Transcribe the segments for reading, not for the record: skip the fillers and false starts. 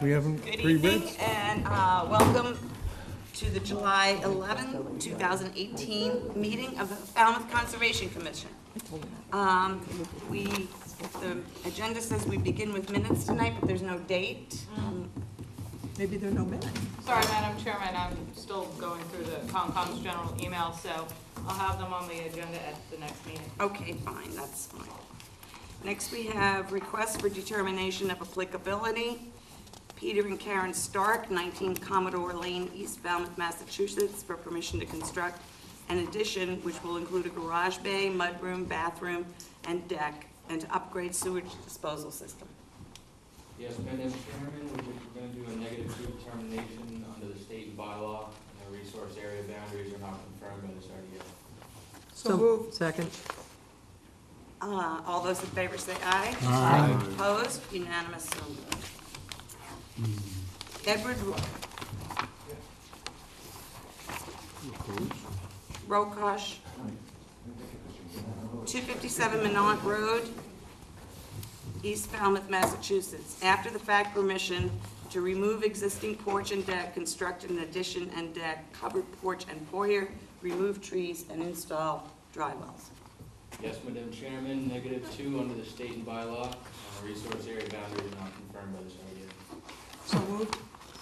We haven't Good pre-read? evening and welcome to the July 11, 2018 meeting of the Falmouth Conservation Commission. The agenda says we begin with minutes tonight, but there's no date. Maybe there are no minutes. Sorry, Madam Chairman, I'm still going through the Concom's general email, so I'll have them on the agenda at the next meeting. Okay, fine, that's fine. Next, we have requests for determination of applicability. Peter and Karen Stark, 19 Commodore Lane, East Falmouth, Massachusetts, for permission to construct an addition which will include a garage bay, mudroom, bathroom, and deck, and to upgrade sewage disposal system. Yes, Madam Chairman, we're going to do a -2 determination under the state bylaw, and the resource area boundaries are not confirmed by this RDO. So moved. Second. All those in favor say aye. Aye. Opposed? Unanimous, so moved. Edward Rokosh, 257 Minot Road, East Falmouth, Massachusetts. After the fact permission to remove existing porch and deck, construct an addition and deck, covered porch and foyer, remove trees, and install dry wells. Yes, Madam Chairman, -2 under the state bylaw, and the resource area boundaries are not confirmed by this RDO. So moved.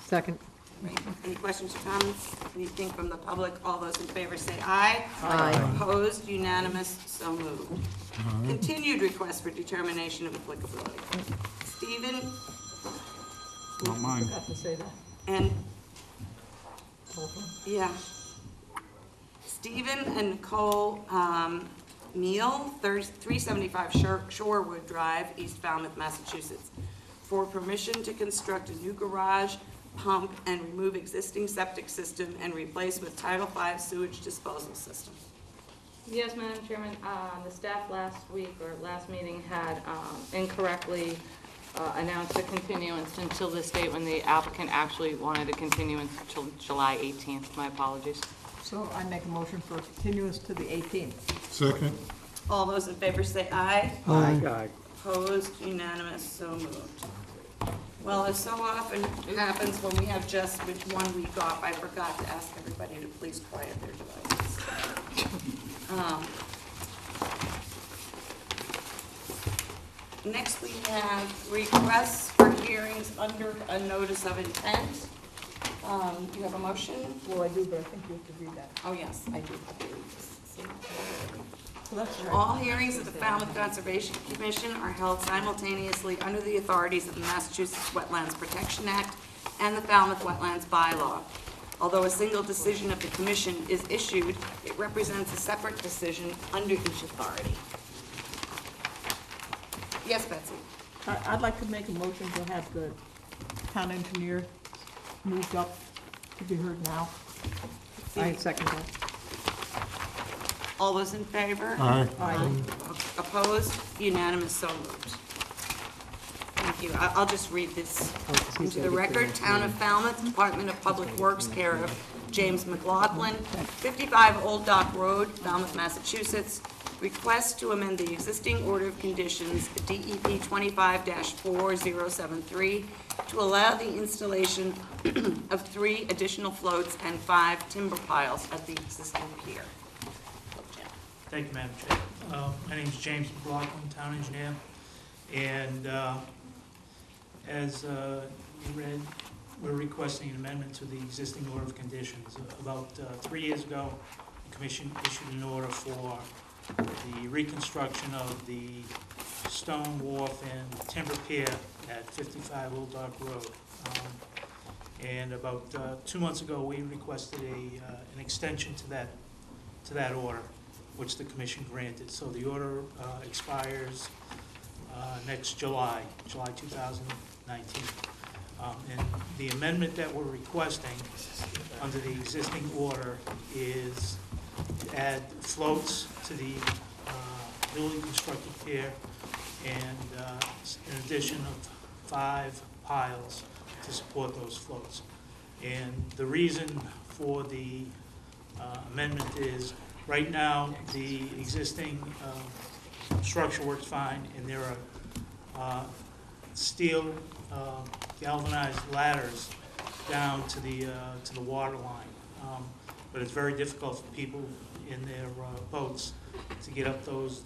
Second. Great. Any questions or comments? Anything from the public? All those in favor say aye. Aye. Opposed? Unanimous? So moved. Continued request for determination of applicability. Stephen Not mine. Forgot to say that. and, yeah. Stephen and Nicole Neal, 375 Shorewood Drive, East Falmouth, Massachusetts, for permission to construct a new garage, pump, and remove existing septic system and replace with Title V sewage disposal system. Yes, Madam Chairman, the staff last week, or last meeting, had incorrectly announced a continuance until this date when the applicant actually wanted a continuance until July 18th. My apologies. So I make a motion for continuance to the 18th. Second? All those in favor say aye. Aye. Opposed, unanimous, so moved. Well, as so often happens when we have just one week off, I forgot to ask everybody to please quiet their devices. Next, we have requests for hearings under a notice of intent. Do you have a motion? Well, I do, but I think you have to read that. Oh, yes, I do. So that's right. All hearings of the Falmouth Conservation Commission are held simultaneously under the authorities of the Massachusetts Wetlands Protection Act and the Falmouth Wetlands Bylaw. Although a single decision of the commission is issued, it represents a separate decision under each authority. Yes, Betsy? I'd like to make a motion to have the town engineer moved up to be heard now. I second that. All those in favor? Aye. Aye. Opposed? Unanimous, so moved. Thank you. I'll just read this into the record. Town of Falmouth, Department of Public Works, care of James McLaughlin, 55 Old Dock Road, Falmouth, Massachusetts. Request to amend the existing order of conditions, DEP 25-4073, to allow the installation of 3 additional floats and 5 timber piles at the existing pier. Thank you, Madam Chair. My name is James McLaughlin, Town Engineer, and as you read, we're requesting an amendment to the existing order of conditions. About 3 years ago, the Commission issued an order for the reconstruction of the stone wharf and timber pier at 55 Old Dock Road. And about 2 months ago, we requested an extension to that order, which the commission granted. So the order expires next July 2019. And the amendment that we're requesting under the existing order is to add floats to the newly constructed pier and an addition of 5 piles to support those floats. And the reason for the amendment is right now the existing structure works fine, and there are steel galvanized ladders down to the water line. But it's very difficult for people in their boats to get up those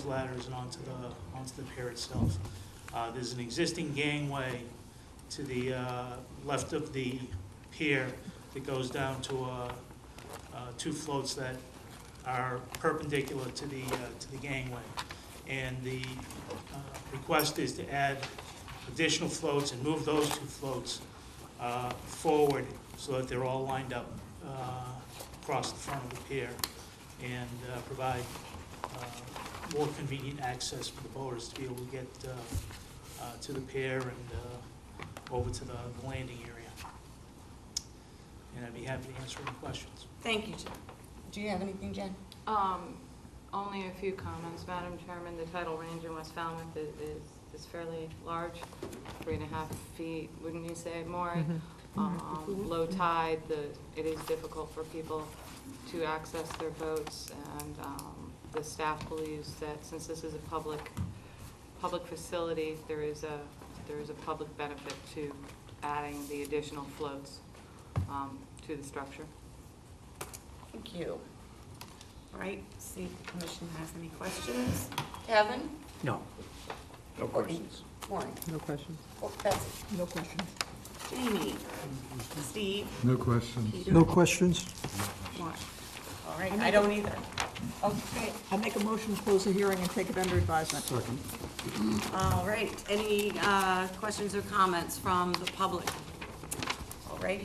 ladders and onto the pier itself. There's an existing gangway to the left of the pier that goes down to two floats that are perpendicular to the gangway. And the request is to add additional floats and move those two floats forward so that they're all lined up across the front of the pier and provide more convenient access for the boaters to be able to get to the pier and over to the landing area. And I'd be happy to answer any questions. Thank you, Jen. Do you have anything, Jen? Only a few comments, Madam Chairman. The tidal range in West Falmouth is fairly large, 3.5 feet, wouldn't you say, more? Low tide, it is difficult for people to access their boats, and the staff believes that since this is a public facility, there is a public benefit to adding the additional floats to the structure. Thank you. All right, see if the commission has any questions. Kevin? No. No questions. Maureen? No questions. Oh, Betsy? No questions. Jamie? Steve? No questions. Peter? No questions? Mark? All right, I don't either. Okay, I make a motion to close the hearing and take it under advisement. Second. all right. Any questions or comments from the public? All right,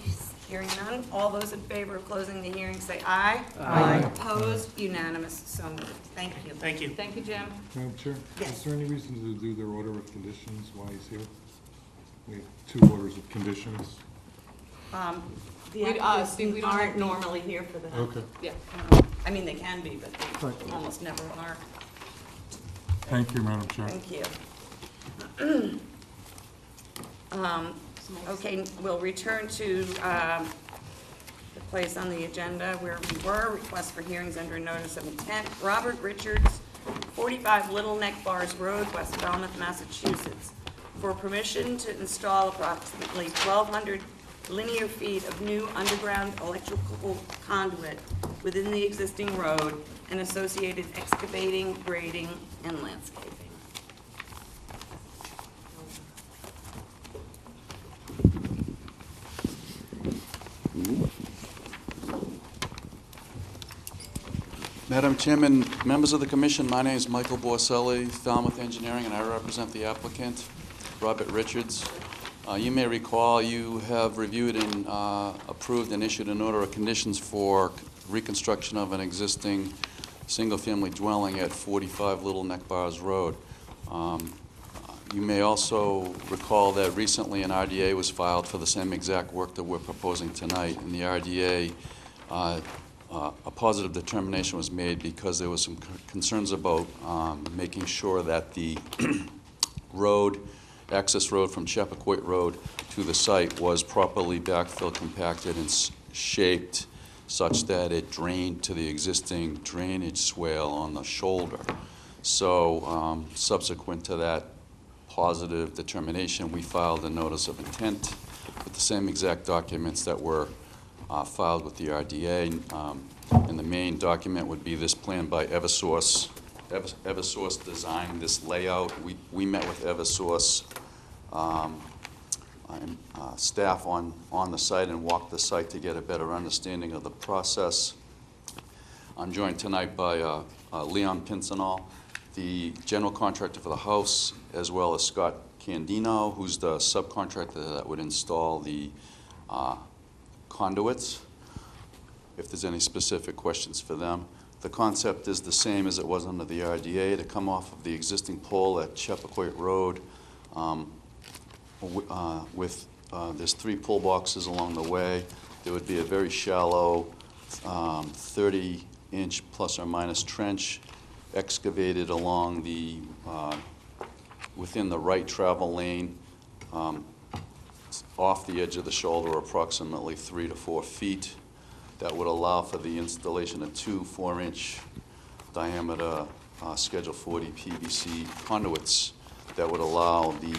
hearing none. All those in favor of closing the hearing say aye. Aye. Opposed? Unanimous. So moved. Thank you. Thank you. Thank you, Jim. Madam Chair, Yes. is there any reason to do their order of conditions while he's here? We have 2 orders of conditions. The Steve, applicants we don't aren't have- normally here for that. Okay, Yeah. I mean, they can be, but they Right. almost never are. thank you, Madam Chair. Thank you. Okay, we'll return to the place on the agenda where we were, request for hearings under notice of intent. Robert Richards, 45 Little Neck Bars Road, West Falmouth, Massachusetts, for permission to install approximately 1,200 linear feet of new underground electrical conduit within the existing road and associated excavating, grading, and landscaping. Madam Chairman, members of the commission, my name is Michael Borselli, Falmouth Engineering, and I represent the applicant, Robert Richards. You may recall you have reviewed and approved and issued an order of conditions for reconstruction of an existing single-family dwelling at 45 Little Neck Bars Road. You may also recall that recently an RDA was filed for the same exact work that we're proposing tonight, and the RDA a positive determination was made because there was some concerns about making sure that the access road from Chappaquiddick Road to the site was properly backfilled, compacted, and shaped such that it drained to the existing drainage swale on the shoulder. So subsequent to that positive determination, we filed a notice of intent with the same exact documents that were filed with the RDA. And the main document would be this plan by Eversource. Eversource designed this layout. We met with Eversource staff on the site and walked the site to get a better understanding of the process. I'm joined tonight by Leon Pincinel, the general contractor for the house, as well as Scott Candino, who's the subcontractor that would install the conduits, if there's any specific questions for them. The concept is the same as it was under the RDA, to come off of the existing pole at Chappaquiddick Road there's 3 pull boxes along the way. There would be a very shallow 30-inch plus or minus trench excavated along the within the right travel lane off the edge of the shoulder, approximately 3 to 4 feet. That would allow for the installation of 2 4-inch diameter Schedule 40 PVC conduits that would allow the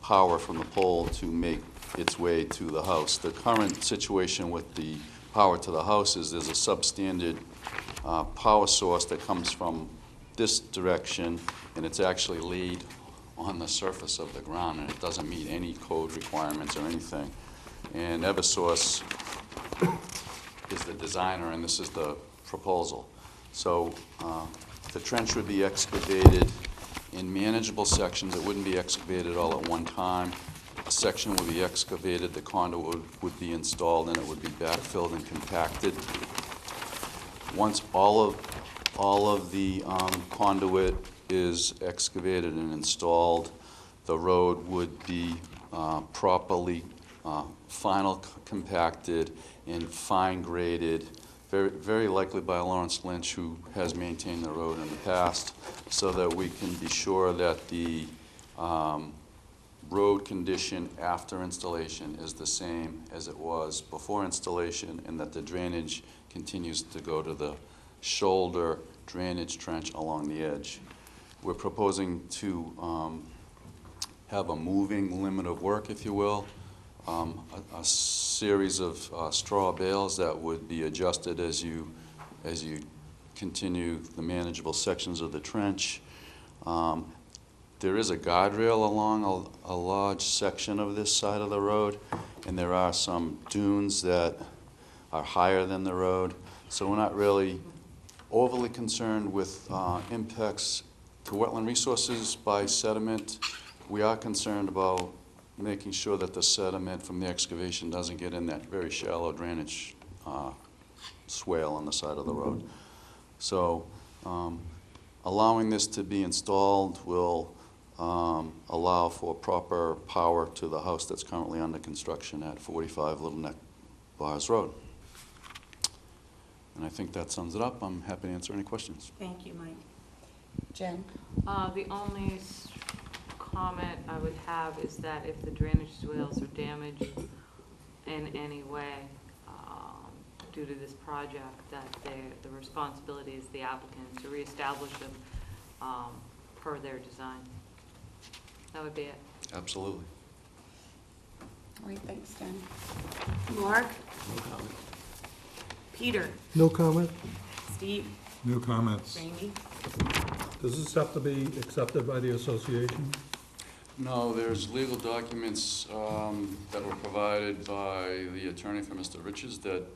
power from the pole to make its way to the house. The current situation with the power to the house is there's a substandard power source that comes from this direction, and it's actually laid on the surface of the ground, and it doesn't meet any code requirements or anything. And Eversource is the designer, and this is the proposal. So the trench would be excavated in manageable sections. It wouldn't be excavated all at one time. A section would be excavated, the conduit would be installed, and it would be backfilled and compacted. Once all of the conduit is excavated and installed, the road would be properly final compacted and fine graded, very likely by Lawrence Lynch, who has maintained the road in the past, so that we can be sure that the road condition after installation is the same as it was before installation, and that the drainage continues to go to the shoulder drainage trench along the edge. We're proposing to have a moving limit of work, if you will, a series of straw bales that would be adjusted as you continue the manageable sections of the trench. There is a guardrail along a large section of this side of the road, and there are some dunes that are higher than the road. So we're not really overly concerned with impacts to wetland resources by sediment. We are concerned about making sure that the sediment from the excavation doesn't get in that very shallow drainage swale on the side of the road. So allowing this to be installed will allow for proper power to the house that's currently under construction at 45 Little Neck Bars Road. And I think that sums it up. I'm happy to answer any questions. Thank you, Mike. Jen? The only comment I would have is that if the drainage swales are damaged in any way due to this project, that the responsibility is the applicant to reestablish them per their design. That would be it. Absolutely. All right, thanks, Jen. Mark? No comment. Peter? No comment. Steve? No comments. Jamie? Does this have to be accepted by the association? No, there's legal documents that were provided by the attorney for Mr. Richards that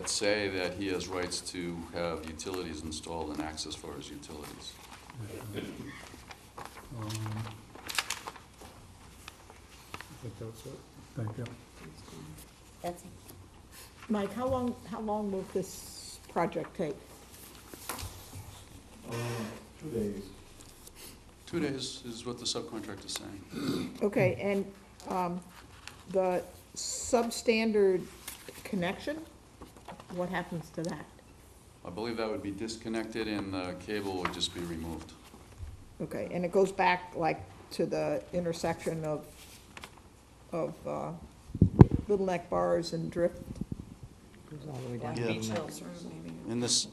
say that he has rights to have utilities installed and access for his utilities. I think that's it. Thank you. Betsy? Mike, how long will this project take? 2 days. 2 days is what the subcontractor is saying. Okay, and the substandard connection, what happens to that? I believe that would be disconnected and the cable would just be removed. Okay, and it goes back like to the intersection of Little Neck Bars and Drift? Goes all the way down. Yeah. Beach Hills Road, maybe.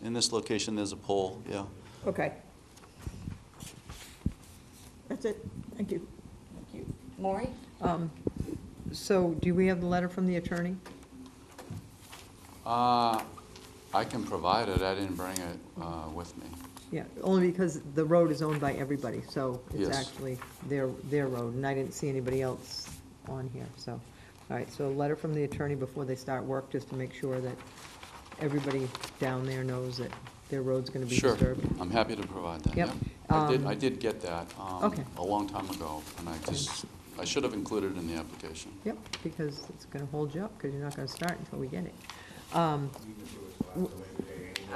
In this location, there's a pole, yeah. Okay. That's it, thank you. Thank you. Maury? So do we have the letter from the attorney? I can provide it. I didn't bring it with me. Yeah, only because the road is owned by everybody, so it's Yes. actually their road, and I didn't see anybody else on here, so. All right, so a letter from the attorney before they start work, just to make sure that everybody down there knows that their road's gonna be Sure, disturbed. I'm happy to provide that. Yep. I did get that Okay. a long time ago, and I should have included it in the application. Yep, because it's gonna hold you up, because you're not gonna start until we get it. I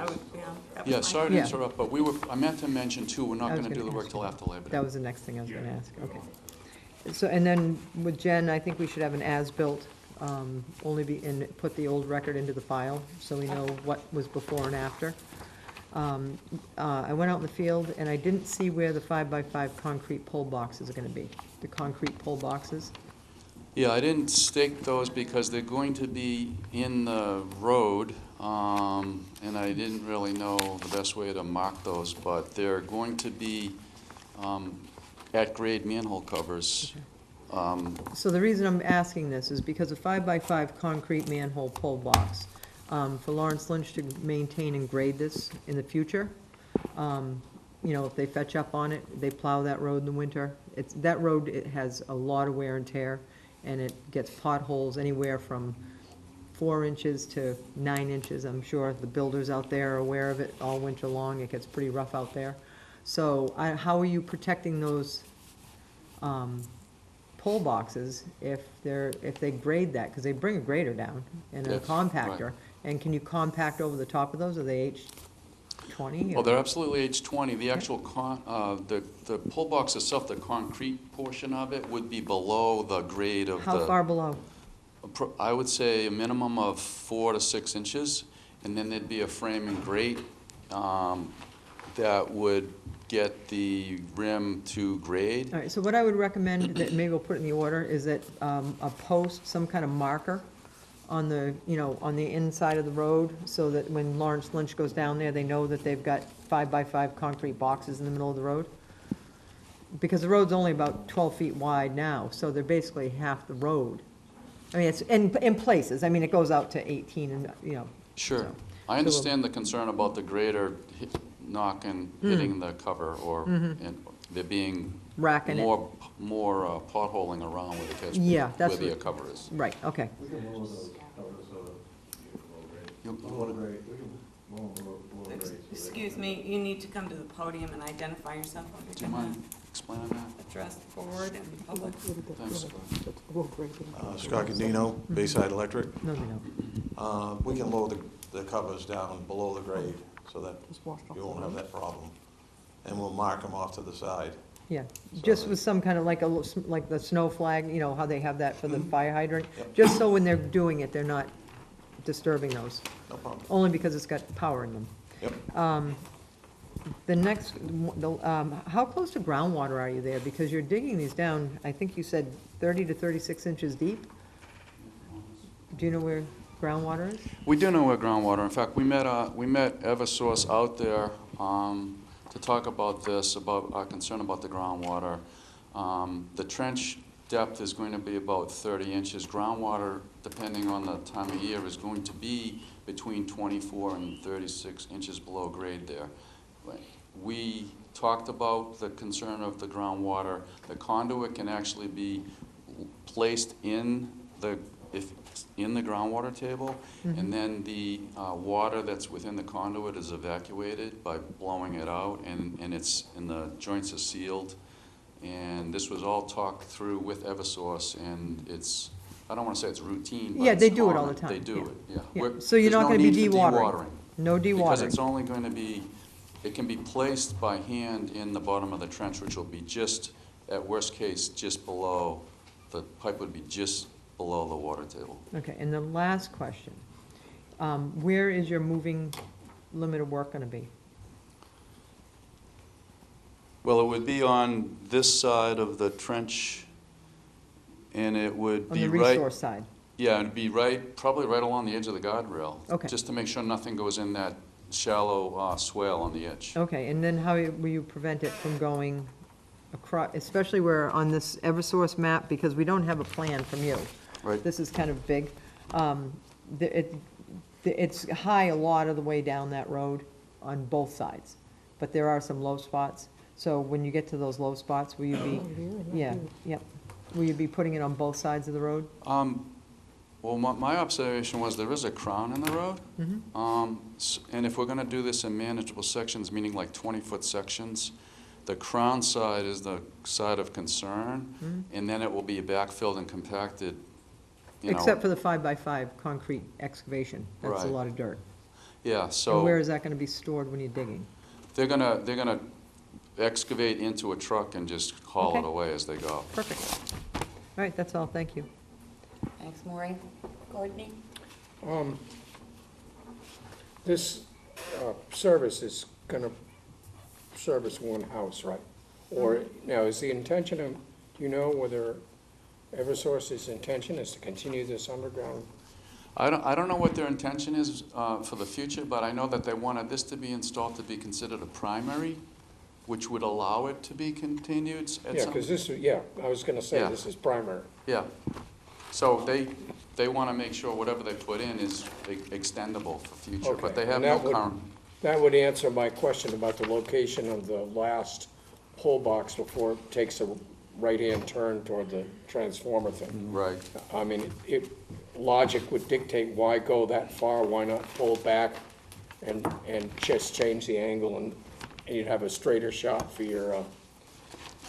would, yeah. that was Yeah, my- sorry to Yeah. interrupt, but I meant to mention too, we're not I was gonna do gonna the work ask till you. after Labor Day. That was the next thing I was gonna ask, okay. So, and then with Jen, I think we should have an as-built, and put the old record into the file, so we know what was before and after. I went out in the field, and I didn't see where the 5x5 concrete pole boxes are gonna be, the concrete pole boxes. Yeah, I didn't stake those because they're going to be in the road, and I didn't really know the best way to mark those, but they're going to be at-grade manhole covers. So the reason I'm asking this is because a 5x5 concrete manhole pull box, for Lawrence Lynch to maintain and grade this in the future, if they fetch up on it, they plow that road in the winter. That road, it has a lot of wear and tear, and it gets potholes anywhere from 4 inches to 9 inches. I'm sure the builders out there are aware of it all winter long. It gets pretty rough out there. So how are you protecting those pull boxes if they grade that? Because they bring a grader down and a Yes, compactor. right. And can you compact over the top of those? Are they H20? Well, they're absolutely H20. The actual the pull box itself, the concrete portion of it, would be below the grade of the. How far below? I would say a minimum of 4 to 6 inches, and then there'd be a frame and grate that would get the rim to grade. All right, so what I would recommend, that maybe we'll put in the order, is that a post, some kind of marker on the, on the inside of the road, so that when Lawrence Lynch goes down there, they know that they've got 5x5 concrete boxes in the middle of the road. Because the road's only about 12 feet wide now, so they're basically half the road. I mean, it's in places, I mean, it goes out to 18 and, Sure. so- I understand the concern about the grader hitting the cover, or and there being Racking it. more potholing around where the catch Yeah, that's where the what- cover is. Right, okay. We can lower those covers so You'll- that, lower grade, we can lower grade. so they Excuse can- me, you need to come to the podium and identify yourself. Do you mind explaining that? Address the board and the public. Thanks, Scott. Scott Cadino, Bayside Electric. No, they don't. We can lower the covers down below the grade so that you won't have that problem. And we'll mark them off to the side. Yeah, So just they- with some kind of like like the snow flag, how they have that for the fire hydrant? Yep. Just so when they're doing it, they're not disturbing those, No problem. only because it's got power in them. Yep. The next, how close to groundwater are you there? Because you're digging these down, I think you said 30 to 36 inches deep? Do you know where groundwater is? We do know where groundwater. In fact, we met Eversource out there to talk about this, about our concern about the groundwater. The trench depth is going to be about 30 inches. Groundwater, depending on the time of year, is going to be between 24 and 36 inches below grade there. We talked about the concern of the groundwater. The conduit can actually be placed in the groundwater table, and then the water that's within the conduit is evacuated by blowing it out, and the joints are sealed. And this was all talked through with Eversource, and I don't want to say it's routine, but Yeah, they it's do it all common. the time, They do yeah. it, yeah. Yeah, We're- so you're there's not no gonna be need for dewatering? No Because dewatering? it's only going to be, it can be placed by hand in the bottom of the trench, which will be just, at worst case, just below, the pipe would be just below the water table. Okay, and the last question, where is your moving limit of work gonna be? Well, it would be on this side of the trench, and it would On be the right. resource side? Yeah, it'd be probably right along the edge of the guardrail. Okay. Just to make sure nothing goes in that shallow swale on the edge. Okay, and then how will you prevent it from going across, especially where on this Eversource map, because we don't have a plan from you. Right. This is kind of big. It's high a lot of the way down that road on both sides, but there are some low spots. So when you get to those low spots, will you be? Yeah, yep. Will you be putting it on both sides of the road? Well, my observation was there is a crown in the road. And if we're gonna do this in manageable sections, meaning like 20-foot sections, the crown side is the side of concern, and then it will be backfilled and compacted, Except for the 5x5 concrete excavation. That's a Right. lot of dirt. Yeah, And so where is that gonna be stored when you're digging? they're gonna excavate into a truck and just haul it Okay. away as they go. Perfect. All right, that's all, thank you. Thanks, Maureen. Courtney? This service is gonna service one house, right? Or, now, is the intention of, do you know whether Eversource's intention is to continue this underground? I don't know what their intention is for the future, but I know that they wanted this to be installed to be considered a primary which would allow it to be continued at Yeah, some... because this, yeah, I was gonna say, Yeah. this is primary. Yeah. So they want to make sure whatever they put in is extendable for future, but Okay, they have and no that would- current... That would answer my question about the location of the last pole box before it takes a right-hand turn toward the transformer thing. Right. I mean, logic would dictate why go that far, why not pull back and just change the angle, and you'd have a straighter shot for your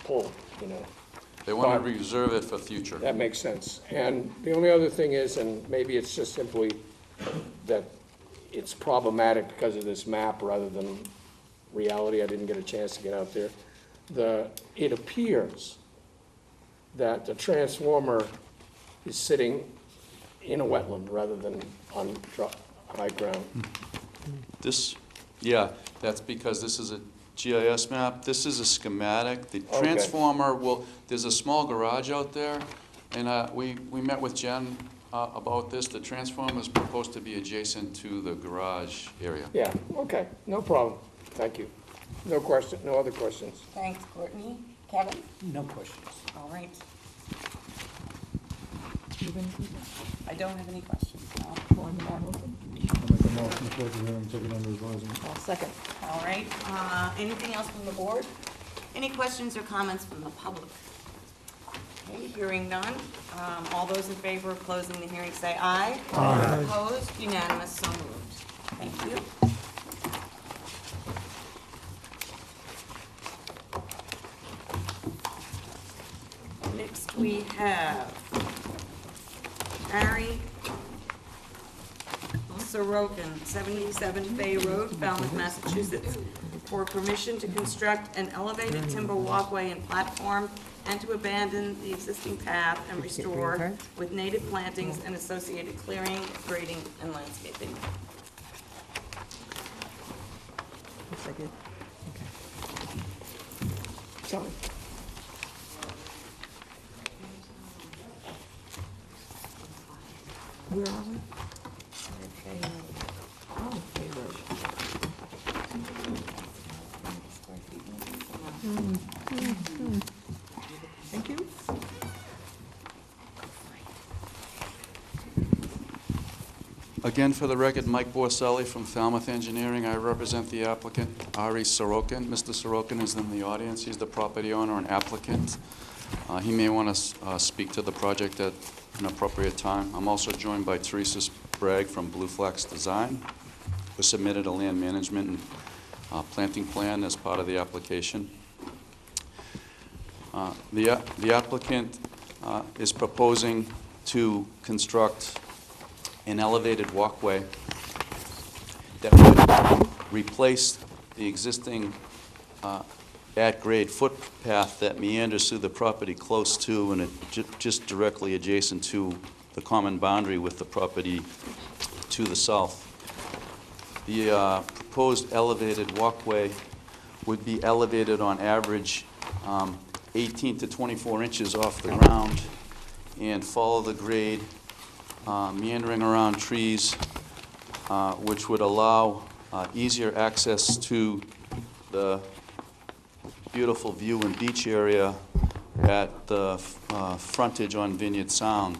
pull, you know. They want But- to reserve it for future. That makes sense. And the only other thing is, and maybe it's just simply that it's problematic because of this map rather than reality, I didn't get a chance to get out there. It appears that the transformer is sitting in a wetland rather than on high ground. This, yeah, that's because this is a GIS map. This is a schematic. The Okay. transformer will, there's a small garage out there, and we met with Jen about this. The transformer is proposed to be adjacent to the garage area. Yeah, okay, no problem. Thank you. No question, no other questions. Thanks, Courtney. Kevin? No questions. All right. I don't have any questions. I'll make a motion to close the hearing, take it under advisement. I'll second. All right, anything else from the board? Any questions or comments from the public? Okay, hearing none. All those in favor of closing the hearing say aye. Aye. Opposed, unanimous, so moved. Thank you. Next, we have Harry Sorokin, 77 Bay Road, Falmouth, Massachusetts, for permission to construct an elevated timber walkway and platform and to abandon the existing path and restore with native plantings and associated clearing, grading, and landscaping. Yes, I did. Sorry. Where are we? Oh, Bay Road. Thank you. Again, for the record, Mike Borselli from Falmouth Engineering. I represent the applicant, Ari Sorokin. Mr. Sorokin is in the audience. He's the property owner and applicant. He may want to speak to the project at an appropriate time. I'm also joined by Teresa Sprague from Blue Flax Design, who submitted a land management and planting plan as part of the application. The applicant is proposing to construct an elevated walkway that would replace the existing at-grade footpath that meanders through the property close to and just directly adjacent to the common boundary with the property to the south. The proposed elevated walkway would be elevated on average 18 to 24 inches off the ground and follow the grade, meandering around trees, which would allow easier access to the beautiful view and beach area at the frontage on Vineyard Sound.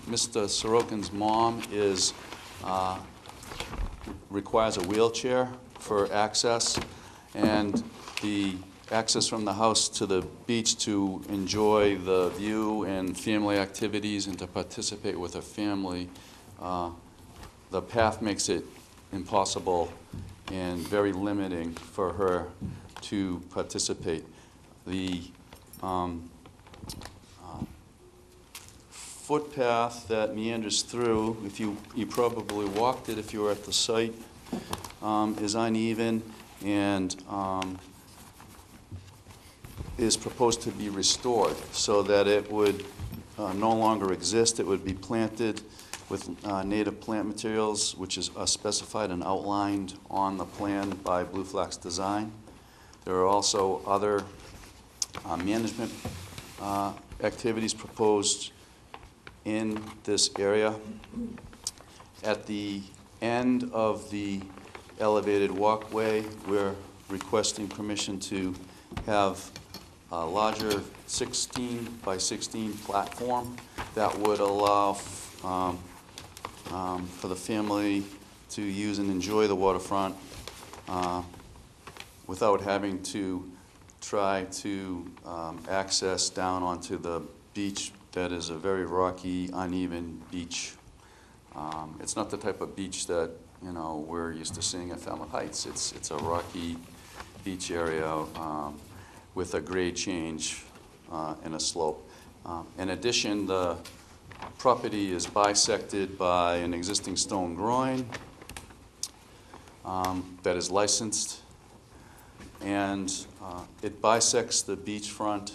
Mr. Sorokin's mom requires a wheelchair for access, and the access from the house to the beach to enjoy the view and family activities and to participate with her family. The path makes it impossible and very limiting for her to participate. The footpath that meanders through, if you probably walked it if you were at the site, is uneven and is proposed to be restored so that it would no longer exist. It would be planted with native plant materials, which is specified and outlined on the plan by Blue Flax Design. There are also other management activities proposed in this area. At the end of the elevated walkway, we're requesting permission to have a larger 16 by 16 platform that would allow for the family to use and enjoy the waterfront without having to try to access down onto the beach that is a very rocky, uneven beach. It's not the type of beach that, you know, we're used to seeing at Falmouth Heights. It's a rocky beach area with a grade change and a slope. In addition, the property is bisected by an existing stone groin that is licensed, and it bisects the beachfront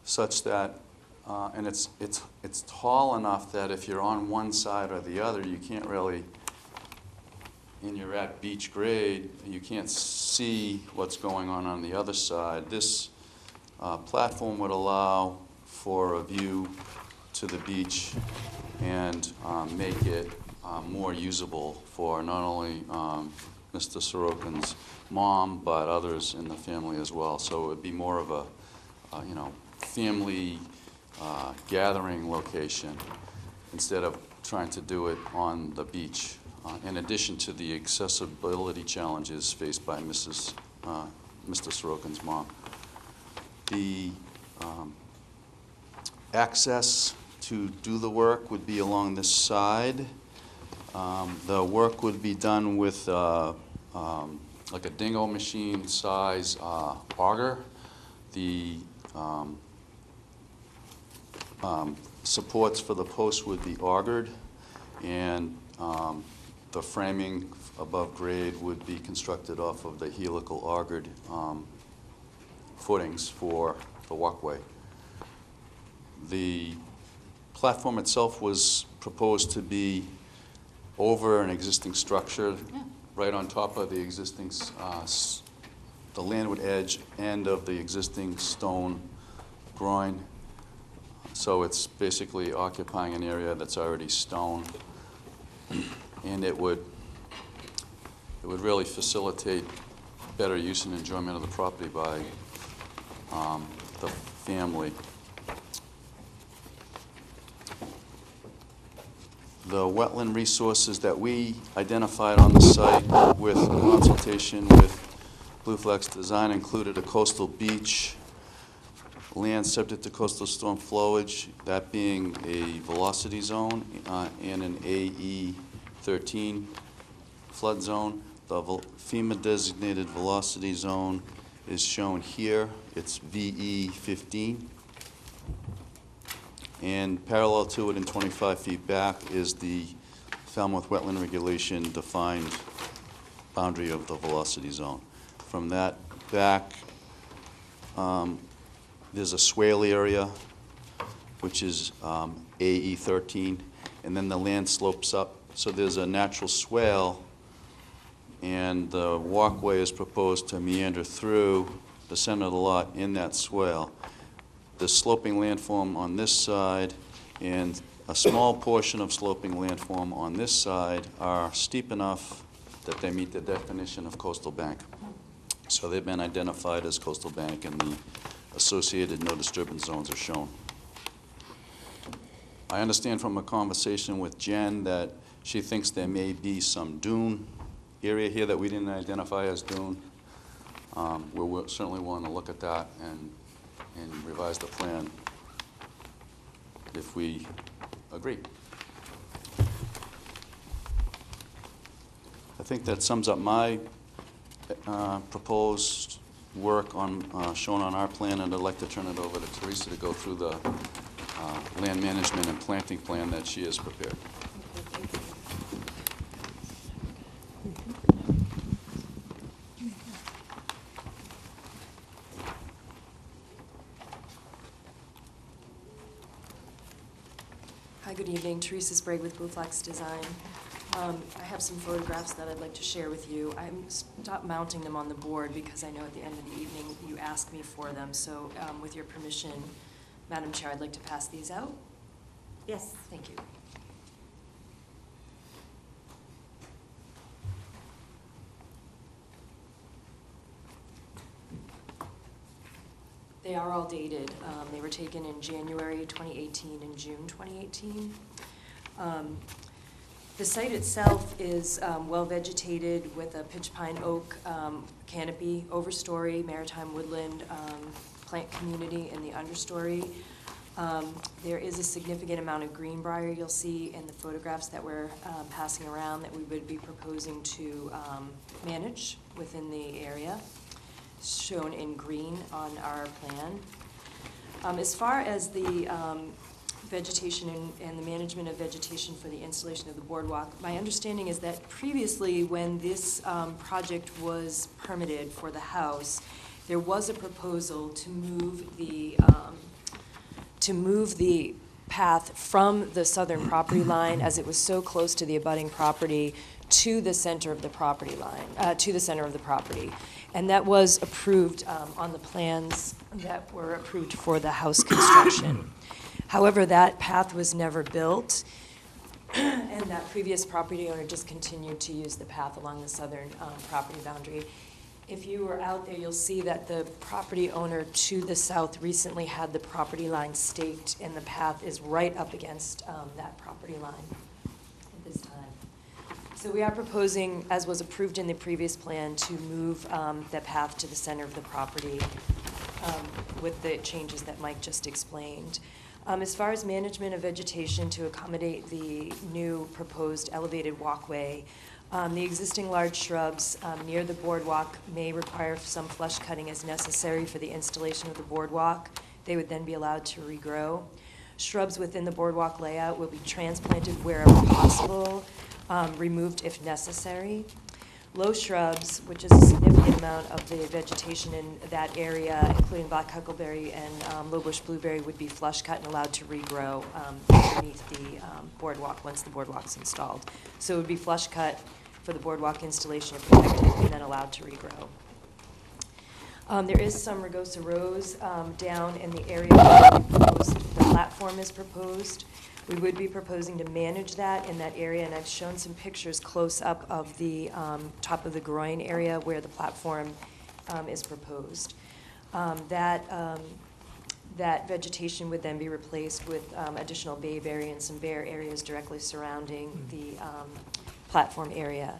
such that, and it's tall enough that if you're on one side or the other, you can't really, and you're at beach grade, you can't see what's going on the other side. This platform would allow for a view to the beach and make it more usable for not only Mr. Sorokin's mom, but others in the family as well. So it would be more of a, you know, family gathering location instead of trying to do it on the beach, in addition to the accessibility challenges faced by Mr. Sorokin's mom. The access to do the work would be along this side. The work would be done with like a dingo machine size auger. The supports for the post would be augered, and the framing above grade would be constructed off of the helical augered footings for the walkway. The platform itself was proposed to be over an existing structure, right on top of the existing, the landward edge end of the existing stone groin. So it's basically occupying an area that's already stone, and it would really facilitate better use and enjoyment of the property by the family. The wetland resources that we identified on the site with consultation with Blue Flags Design included a coastal beach, land subject to coastal storm flowage, that being a velocity zone, and an AE 13 flood zone. The FEMA designated velocity zone is shown here. It's VE 15. And parallel to it and 25 feet back is the Falmouth Wetland Regulation defined boundary of the velocity zone. From that back, there's a swale area, which is AE 13, and then the land slopes up. So there's a natural swale, and the walkway is proposed to meander through the center of the lot in that swale. The sloping landform on this side and a small portion of sloping landform on this side are steep enough that they meet the definition of coastal bank. So they've been identified as coastal bank, and the associated no disturbance zones are shown. I understand from a conversation with Jen that she thinks there may be some dune area here that we didn't identify as dune. We're certainly willing to look at that and revise the plan if we agree. I think that sums up my proposed work on shown on our plan, and I'd like to turn it over to Teresa to go through the land management and planting plan that she has prepared. Hi, good evening. Teresa Sprague with Blue Flags Design. I have some photographs that I'd like to share with you. I'm stopped mounting them on the board because I know at the end of the evening you asked me for them. So with your permission, Madam Chair, I'd like to pass these out. Yes. Thank you. They are all dated. They were taken in January 2018 and June 2018. The site itself is well vegetated with a pitch pine oak canopy, overstory, maritime woodland plant community in the understory. There is a significant amount of greenbrier you'll see in the photographs that we're passing around that we would be proposing to manage within the area, shown in green on our plan. As far as the vegetation and the management of vegetation for the installation of the boardwalk, my understanding is that previously when this project was permitted for the house, there was a proposal to move the path from the southern property line, as it was so close to the abutting property, to the center of the property line, to the center of the property. And that was approved on the plans that were approved for the house construction. However, that path was never built, and that previous property owner just continued to use the path along the southern property boundary. If you were out there, you'll see that the property owner to the south recently had the property line staked, and the path is right up against that property line at this time. So we are proposing, as was approved in the previous plan, to move the path to the center of the property with the changes that Mike just explained. As far as management of vegetation to accommodate the new proposed elevated walkway, the existing large shrubs near the boardwalk may require some flush cutting as necessary for the installation of the boardwalk. They would then be allowed to regrow. Shrubs within the boardwalk layout will be transplanted wherever possible, removed if necessary. Low shrubs, which is a significant amount of the vegetation in that area, including black huckleberry and low bush blueberry, would be flush cut and allowed to regrow underneath the boardwalk once the boardwalk's installed. So it would be flush cut for the boardwalk installation and protected, and then allowed to regrow. There is some rugosa rose down in the area where the platform is proposed. We would be proposing to manage that in that area, and I've shown some pictures close up of the top of the groin area where the platform is proposed. That vegetation would then be replaced with additional bayberry and some bare areas directly surrounding the platform area.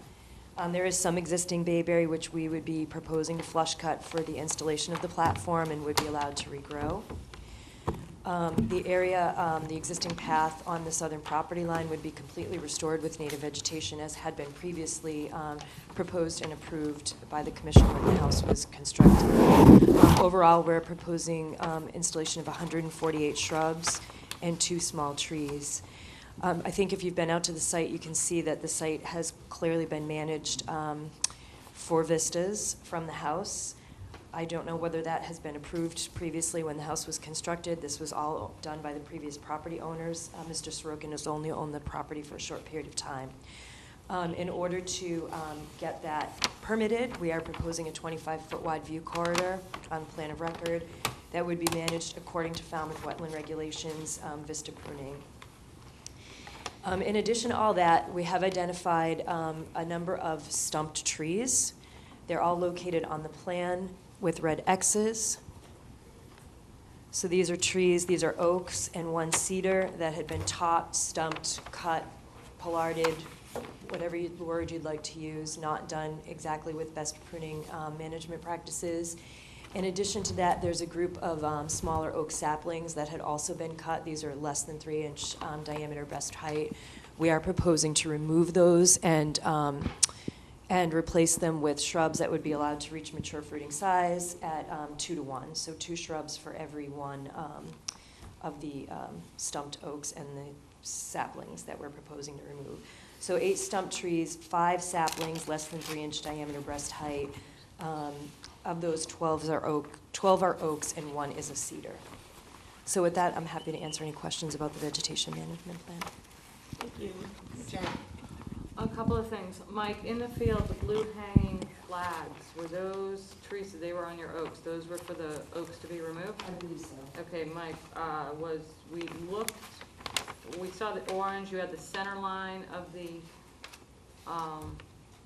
There is some existing bayberry which we would be proposing to flush cut for the installation of the platform and would be allowed to regrow. The area, the existing path on the southern property line would be completely restored with native vegetation as had been previously proposed and approved by the commission when the house was constructed. Overall, we're proposing installation of 148 shrubs and 2 small trees. I think if you've been out to the site, you can see that the site has clearly been managed for vistas from the house. I don't know whether that has been approved previously when the house was constructed. This was all done by the previous property owners. Mr. Sorokin has only owned the property for a short period of time. In order to get that permitted, we are proposing a 25-foot wide view corridor on the plan of record that would be managed according to Falmouth wetland regulations, vista pruning. In addition to all that, we have identified a number of stumped trees. They're all located on the plan with red X's. So these are trees, these are oaks and 1 cedar that had been topped, stumped, cut, pollarded, whatever word you'd like to use, not done exactly with best pruning management practices. In addition to that, there's a group of smaller oak saplings that had also been cut. These are less than 3-inch diameter best height. We are proposing to remove those and replace them with shrubs that would be allowed to reach mature fruiting size at 2 to 1. So 2 shrubs for every one of the stumped oaks and the saplings that we're proposing to remove. So 8 stumped trees, 5 saplings, less than 3-inch diameter breast height. Of those, 12 are oaks and 1 is a cedar. So with that, I'm happy to answer any questions about the vegetation management plan. Thank you. Jen? A couple of things. Mike, in the field, the blue hanging flags, were those trees, they were on your oaks, those were for the oaks to be removed? I believe so. Okay, Mike, we saw the orange, you had the center line of the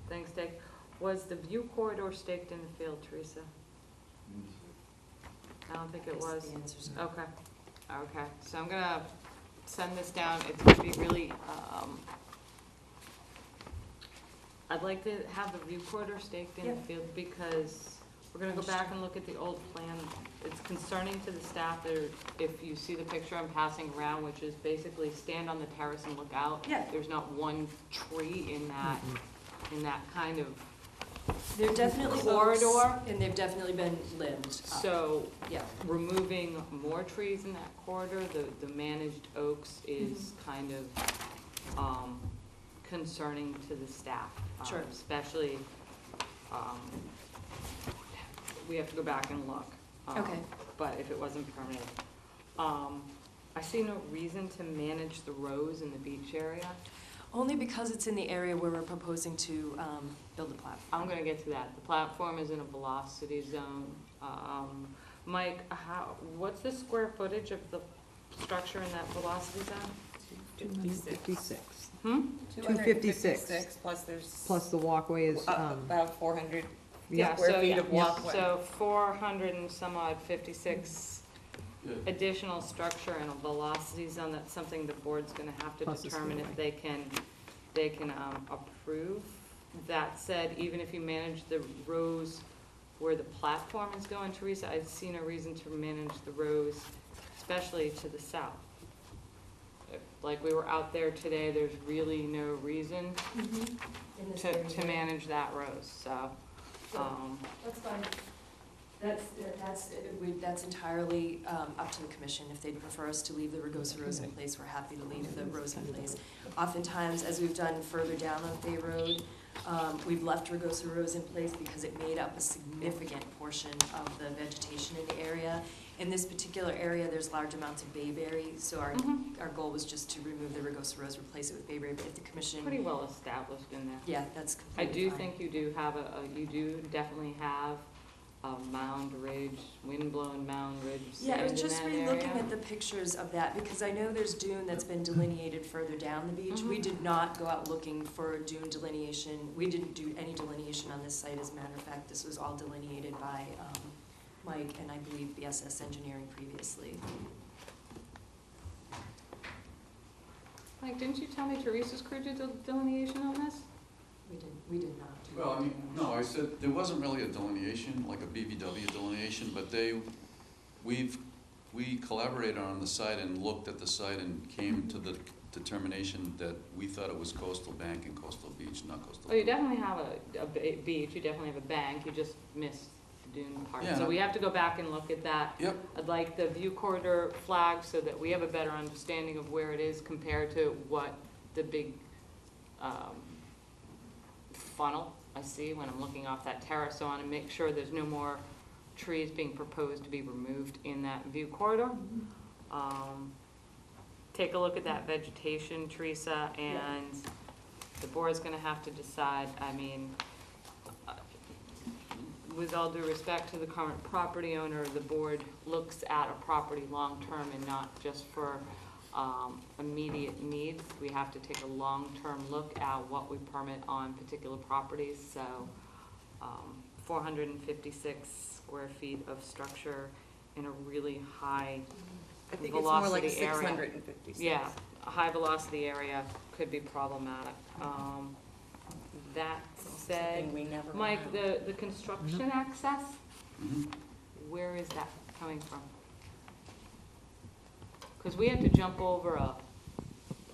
thing staked. Was the view corridor staked in the field, Teresa? I don't think it Yes, was. the answer's no. Okay, okay, so I'm gonna send this down, it's gonna be really, I'd like to have the view corridor staked in the Yeah. field, because we're gonna go back and look at the old plan. It's concerning to the staff there, if you see the picture I'm passing around, which is basically stand on the terrace and look out. Yeah. There's not one tree in that kind of They're definitely corridor. oaks, and they've definitely been limbed up. So Yeah. removing more trees in that corridor, the managed oaks is kind of concerning to the staff. Sure. Especially, we have to go back and look. Okay. But if it wasn't permitted. I see no reason to manage the rows in the beach area. Only because it's in the area where we're proposing to build a platform. I'm gonna get to that. The platform is in a velocity zone. Mike, what's the square footage of the structure in that velocity zone? 256. 256, plus there's Plus the walkway is, about 400 yeah, square feet of walkway. So 400 and some odd 56 additional structure in a velocity zone, that's something the board's gonna have to Plus the determine if spillway. they can approve. That said, even if you manage the rows where the platform is going, Teresa, I've seen a reason to manage the rows, especially to the south. Like we were out there today, there's really no reason In this to area. manage that rows, so. That's fine. That's entirely up to the commission. If they'd prefer us to leave the Rugosa rows in place, we're happy to leave the rows in place. Oftentimes, as we've done further down on Bay Road, we've left Rugosa rows in place because it made up a significant portion of the vegetation in the area. In this particular area, there's large amounts of bayberry, so our goal was just to remove the Rugosa rows, replace it with bayberry, but if the commission. Pretty well established in there. Yeah, that's I completely do fine. think you do have you do definitely have a mound ridge, wind-blown mound ridge Yeah, I sand was in just that re-looking area. at the pictures of that, because I know there's dune that's been delineated further down the beach. We did not go out looking for dune delineation. We didn't do any delineation on this site, as a matter of fact. This was all delineated by Mike and I believe BSS Engineering previously. Mike, didn't you tell me Teresa's crew did delineation on this? We did not. Well, I mean, no, I said, there wasn't really a delineation, like a BVW delineation, but we collaborated on the site and looked at the site and came to the determination that we thought it was coastal bank and coastal beach, not coastal. Oh, you definitely have a beach, you definitely have a bank, you just missed the dune part. Yeah. So we have to go back and look at that. Yep. I'd like the view corridor flag so that we have a better understanding of where it is compared to what the big funnel I see when I'm looking off that terrace. So I want to make sure there's no more trees being proposed to be removed in that view corridor. Take a look at that vegetation, Teresa, and the board's gonna have to decide. I mean, with all due respect to the current property owner, the board looks at a property long-term and not just for immediate needs. We have to take a long-term look at what we permit on particular properties. So 456 square feet of structure in a really high I think it's more like velocity area. 656. Yeah, a high velocity area could be problematic. That said, Something we never Mike, allowed. the construction access, Mhm. where is that coming from? Because we had to jump over a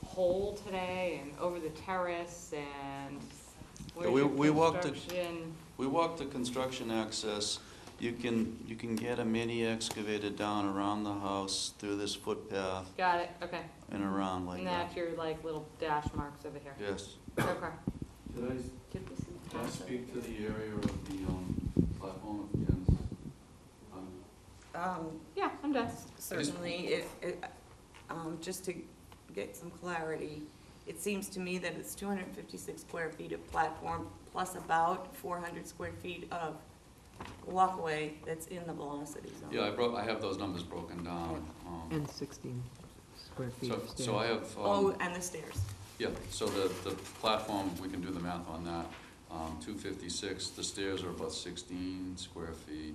hole today and over the terrace and where's we your walked the- construction? We walked the construction access. You can get a mini excavator down around the house through this footpath Got it, okay. and around like And that. that's your like little dash marks over here. Yes. Okay. Did I Did we see Can I that? speak to the area of the platform of Ken's? Yeah, I'm done. Certainly, just to get some clarity, it seems to me that it's 256 square feet of platform plus about 400 square feet of walkway that's in the velocity zone. Yeah, I have those numbers broken down. And 16 square feet So of stairs. so I have, Oh, and the stairs. yeah, so the platform, we can do the math on that. 256, the stairs are about 16 square feet,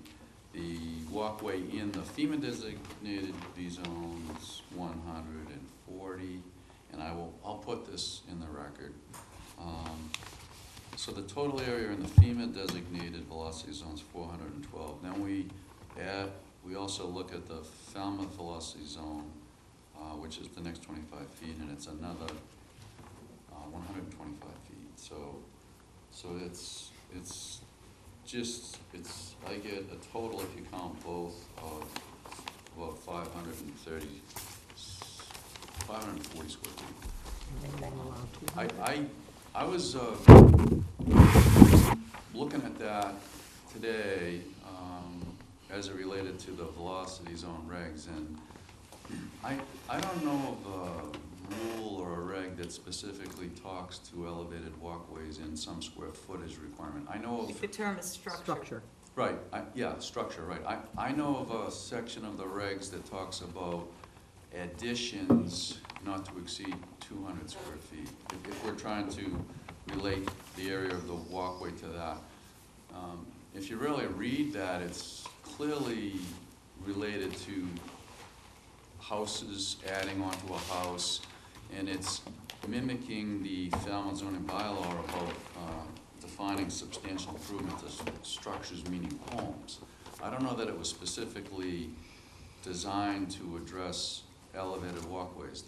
The walkway in the FEMA designated V zones, 140, and I'll put this in the record. So the total area in the FEMA designated velocity zone is 412. Then we also look at the Falmouth velocity zone, which is the next 25 feet, and it's another 125 feet. So it's I get a total, if you count both, of about 540 square feet. I was looking at that today as it related to the velocity zone regs, and I don't know of a rule or a reg that specifically talks to elevated walkways in some square footage requirement. I know of. The term is structure. Right, structure, right. I know of a section of the regs that talks about additions not to exceed 200 square feet. If we're trying to relate the area of the walkway to that. If you really read that, it's clearly related to houses adding onto a house, and it's mimicking the Falmouth zoning bylaw about defining substantial improvement to structures, meaning homes. I don't know that it was specifically designed to address elevated walkways.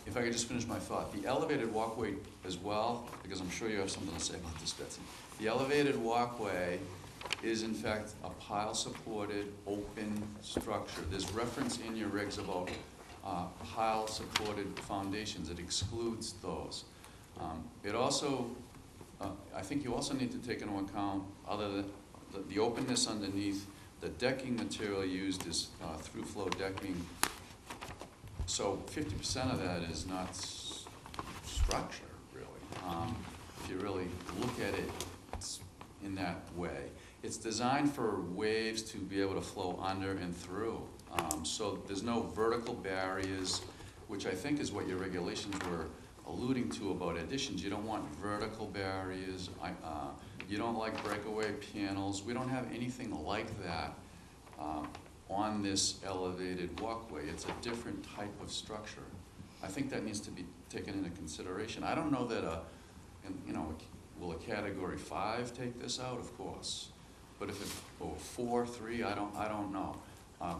If I could just finish my thought, the elevated walkway as well, because I'm sure you have something to say about this, Betsy. The elevated walkway is in fact a pile-supported, open structure. There's reference in your regs about pile-supported foundations. It excludes those. It also, I think you also need to take into account, other than the openness underneath, the decking material used is through-flow decking. So 50% of that is not structure, really. If you really look at it in that way. It's designed for waves to be able to flow under and through. So there's no vertical barriers, which I think is what your regulations were alluding to about additions. You don't want vertical barriers. You don't like breakaway panels. We don't have anything like that on this elevated walkway. It's a different type of structure. I think that needs to be taken into consideration. I don't know that will a category 5 take this out? Of course. But if it's 4, 3, I don't know.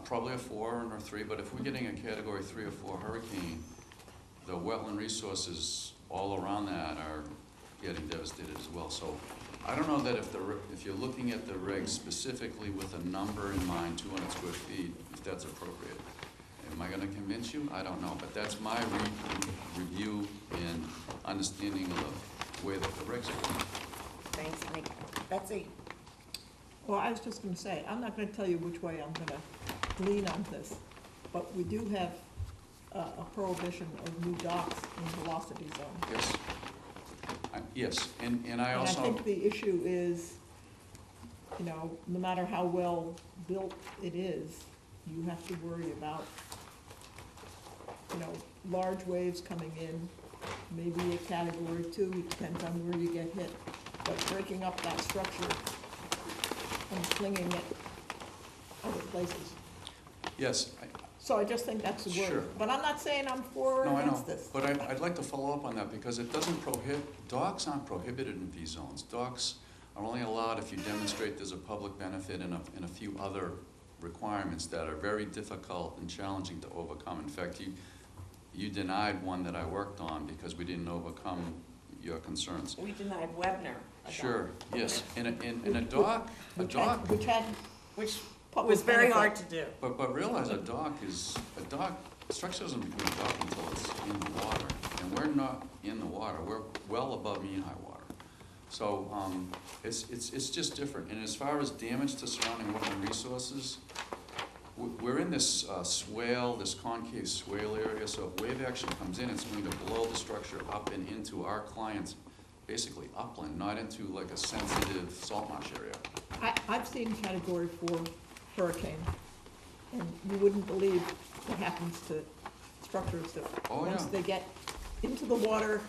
Probably a 4 or 3, but if we're getting a category 3 or 4 hurricane, the wetland resources all around that are getting devastated as well. So I don't know that if you're looking at the regs specifically with a number in mind, 200 square feet, if that's appropriate. Am I going to convince you? I don't know, but that's my review and understanding of the way that the regs are going. Thanks, Mike. Betsy? Well, I was just gonna say, I'm not gonna tell you which way I'm gonna lean on this, but we do have a prohibition of new docks in velocity zone. Yes. Yes, and I also. And I think the issue is, no matter how well built it is, you have to worry about, large waves coming in, maybe a category 2, it depends on where you get hit, but breaking up that structure and flinging it other places. Yes. So I just think that's the word. Sure. But I'm not saying I'm for or against this. But I'd like to follow up on that because it doesn't docks aren't prohibited in V zones. Docks are only allowed if you demonstrate there's a public benefit and a few other requirements that are very difficult and challenging to overcome. In fact, you denied one that I worked on because we didn't overcome your concerns. We denied Webner. Sure, yes. And a dock, Which was very hard to do. But realize a dock, structure doesn't become a dock until it's in the water. And we're not in the water, we're well above mean high water. So it's just different. And as far as damage to surrounding wetland resources, we're in this swale, this concave swale area, so if wave action comes in, it's going to blow the structure up and into our client's basically upland, not into like a sensitive salt marsh area. I've seen category 4 hurricane, and you wouldn't believe what happens to structures that once they get into the water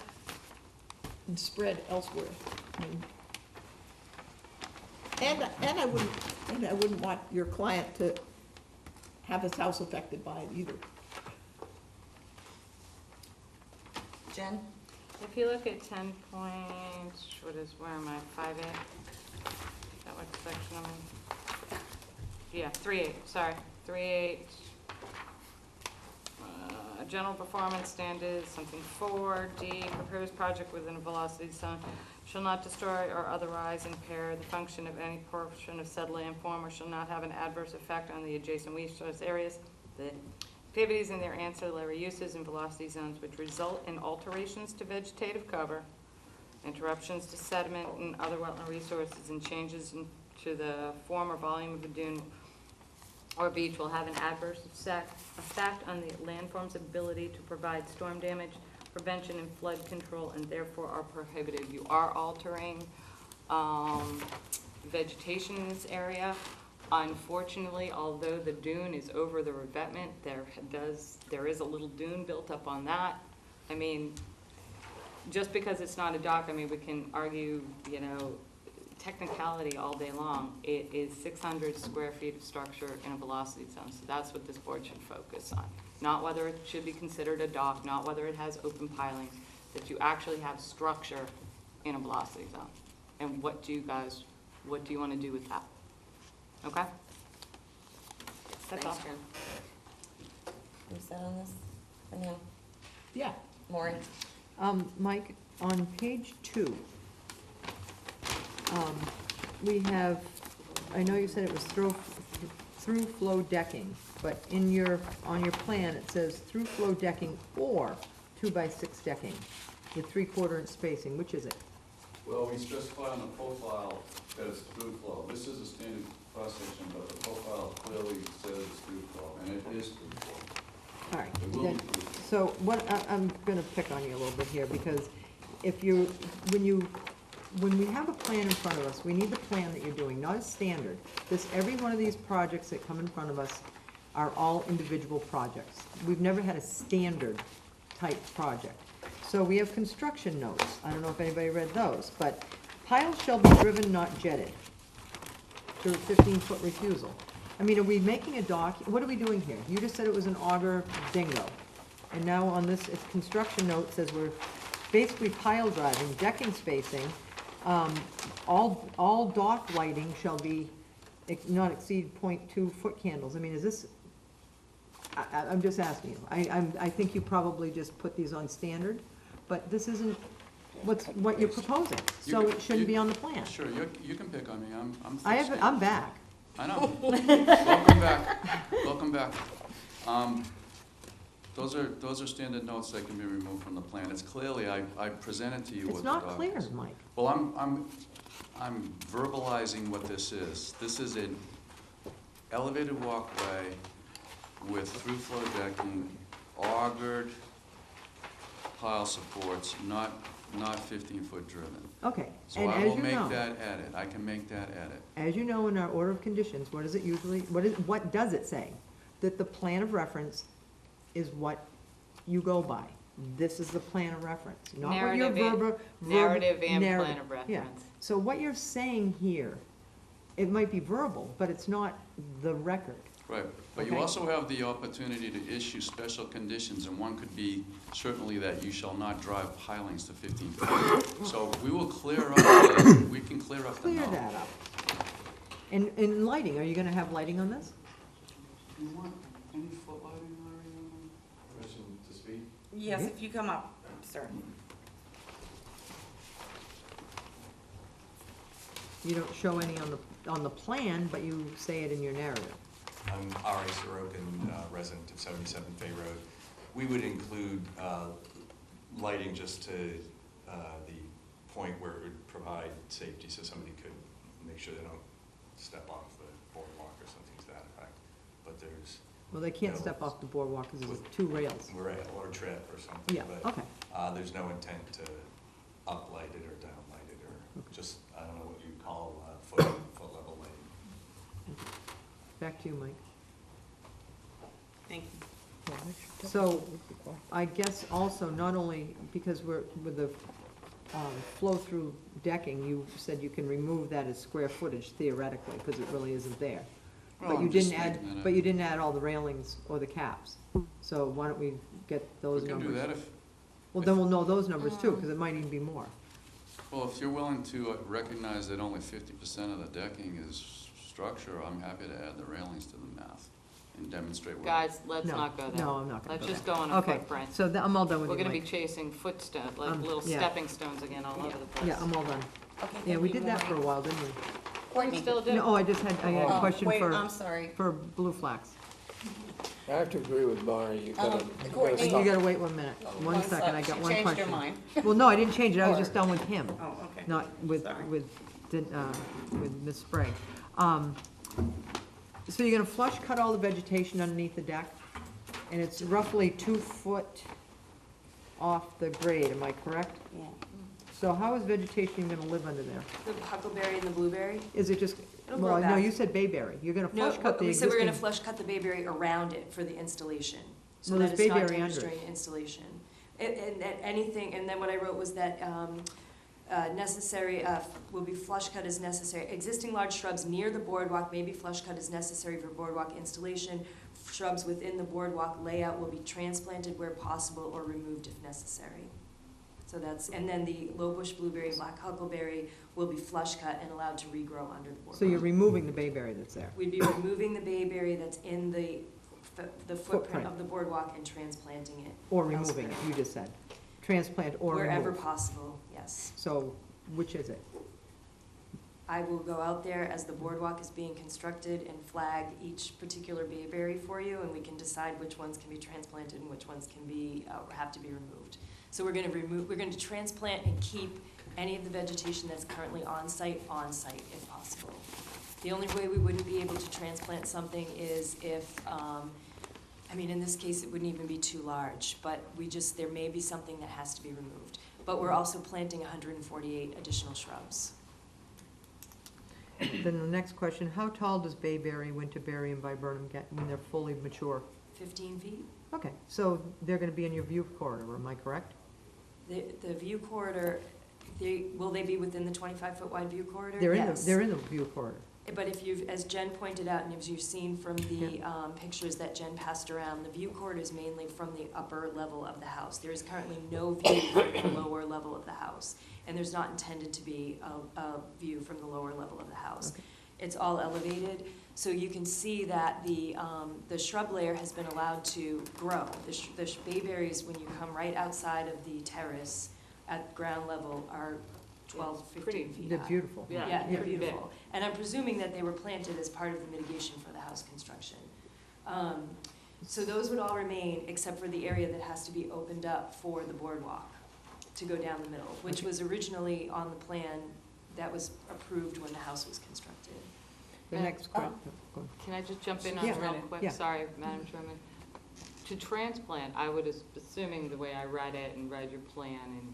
and spread elsewhere. And I wouldn't And I wouldn't want your client to have his house affected by it either. Jen? If you look at 10 points, where am I, 5A? Is that what section I'm in? Yeah, 3.8, sorry, 3.8. General performance standards, something 4D, proposed project within a velocity zone shall not destroy or otherwise impair the function of any portion of said landform or shall not have an adverse effect on the adjacent resource areas. The activities and their ancillary uses in velocity zones which result in alterations to vegetative cover, interruptions to sediment and other wetland resources, and changes to the form or volume of a dune or beach will have an adverse effect on the landform's ability to provide storm damage prevention and flood control, and therefore are prohibited. You are altering vegetation in this area. Unfortunately, although the dune is over the revetment, there is a little dune built up on that. I mean, just because it's not a dock, I mean, we can argue, you know, technicality all day long. It is 600 square feet of structure in a velocity zone, so that's what this board should focus on. Not whether it should be considered a dock, not whether it has open pilings, that you actually have structure in a velocity zone. And what do you want to do with that? Okay? That's all. Thanks, Jen. You set on this? For now? Yeah. Maureen? Mike, on page 2, we have, I know you said it was through flow decking, but on your plan, it says through flow decking or 2x6 decking with 3/4 inch spacing. Which is it? Well, we specify on the profile that it's through flow. This is a standard cross section, but the profile clearly says it's through flow, and it is through flow. All right. It will then- be through flow. So what, I'm gonna pick on you a little bit here, because when we have a plan in front of us, we need the plan that you're doing, not a standard. Every one of these projects that come in front of us are all individual projects. We've never had a standard type project. So we have construction notes. I don't know if anybody read those, but piles shall be driven, not jetted. To 15-foot refusal. I mean, are we making a dock? What are we doing here? You just said it was an auger dingo. And now on this, it's construction note says we're basically pile driving, decking spacing. All dock lighting shall be not exceed 0.2 foot candles. I mean, is this, I'm just asking you. I think you probably just put these on standard, but this isn't what you're proposing, so it shouldn't be on the plan. Sure, you can pick on me, I'm thick-skinned. I'm back. I know. Welcome back, welcome back. Those are standard notes that can be removed from the plan. It's clearly, I presented to you what It's the dock is. not clear, Mike. Well, I'm verbalizing what this is. This is an elevated walkway with through-flow decking, augured pile supports, not 15-foot driven. Okay, So and I as will you make know, that edit. I can make that edit. as you know, in our order of conditions, what does it usually, what does it say? That the plan of reference is what you go by. This is the plan of reference, not what your Narrative and plan of Yeah, reference. so what you're saying here, it might be verbal, but it's not the record. Right, but you Okay. also have the opportunity to issue special conditions, and one could be certainly that you shall not drive pilings to 15 feet. So we will clear up, we can clear up the Clear note. that up. And lighting, are you gonna have lighting on this? Do you want any footlighting, Larry, permission to speak? Yes, if you come up, sir. You don't show any on the plan, but you say it in your narrative. I'm R.A. Sorokin, resident of 77 Fay Road. We would include lighting just to the point where it would provide safety so somebody could make sure they don't step off the boardwalk or something to that effect. But there's... Well, they can't No. step off the boardwalk because there's 2 rails. Right, or trip or something. Yeah, But okay. there's no intent to uplight it or downlight it or just, I don't know what you call foot level lighting. Back to you, Mike. Thank you. So, I guess also, not only because we're with the flow-through decking, you said you can remove that as square footage theoretically, because it really isn't there. Well, But you I'm just didn't add, thinking that but you didn't add all the railings or the caps. So why don't we get those We can numbers? do that if, Well, then we'll know those numbers too, because it might even be more. well, if you're willing to recognize that only 50% of the decking is structure, I'm happy to add the railings to the math and demonstrate what. Guys, let's No, not go there. no, I'm not gonna Let's go just there. go on a Okay, footprint. so I'm all done with We're you, gonna be Mike. chasing footstone, like little yeah. stepping stones again all over the place. Yeah, I'm all done. Okay, Yeah, thank we you, did that for a Maureen. while, didn't we? We still do. No, I just had, I had a Oh, question wait, for, I'm sorry. for blue flags. I have to agree with Barney, you gotta Courtney- You stop. gotta wait 1 minute, one sec, second, I got one She question. changed her mind. Well, no, I didn't change it, I was just done with him, Oh, okay. not with, Sorry. with Ms. Sprague. So you're gonna flush cut all the vegetation underneath the deck, and it's roughly 2 foot off the grade, am I correct? Yeah. So how is vegetation gonna live under there? The huckleberry and the blueberry? Is it just, It'll well, grow no, back. you said bayberry, you're gonna No, flush cut the we said we're gonna existing. flush cut the bayberry around it for the installation. So Well, that there's it's not bayberry damaged under it. during installation. And anything, and then what I wrote was that, necessary, will be flush cut as necessary. Existing large shrubs near the boardwalk may be flush cut as necessary for boardwalk installation. Shrubs within the boardwalk layout will be transplanted where possible or removed if necessary. So that's, and then the low bush blueberry, black huckleberry will be flush cut and allowed to regrow under the boardwalk. So you're removing the bayberry that's there? We'd be removing the bayberry that's in the footprint Footprint. of the boardwalk and transplanting it. Or removing it, you just said. Transplant or remove. Wherever possible, yes. So which is it? I will go out there as the boardwalk is being constructed and flag each particular bayberry for you, and we can decide which ones can be transplanted and which ones can be, have to be removed. So we're going to transplant and keep any of the vegetation that's currently on site if possible. The only way we wouldn't be able to transplant something is if, I mean, in this case, it wouldn't even be too large, but there may be something that has to be removed. But we're also planting 148 additional shrubs. Then the next question, how tall does bayberry, winterberry, and viburnum get when they're fully mature? 15 feet. Okay, so they're gonna be in your view corridor, am I correct? The view corridor, will they be within the 25-foot wide view corridor? They're in Yes. they're in the view corridor. But if you've, as Jen pointed out, and as you've seen from the pictures that Jen passed around, the view corridor is mainly from the upper level of the house. There is currently no view from the lower level of the house, and there's not intended to be a view from the lower level of the house. Okay. It's all elevated, so you can see that the shrub layer has been allowed to grow. The bayberries, when you come right outside of the terrace at ground level, are 12, 15 feet high. They're beautiful. Yeah. Yeah, they're Big. beautiful. And I'm presuming that they were planted as part of the mitigation for the house construction. So those would all remain, except for the area that has to be opened up for the boardwalk to go down the middle, which was originally on the plan that was approved when the house was constructed. The next question, go on. Can I just jump in on Yeah. it real quick? Yeah. Sorry, Madam Chairman. To transplant, I would, assuming the way I read it and read your plan and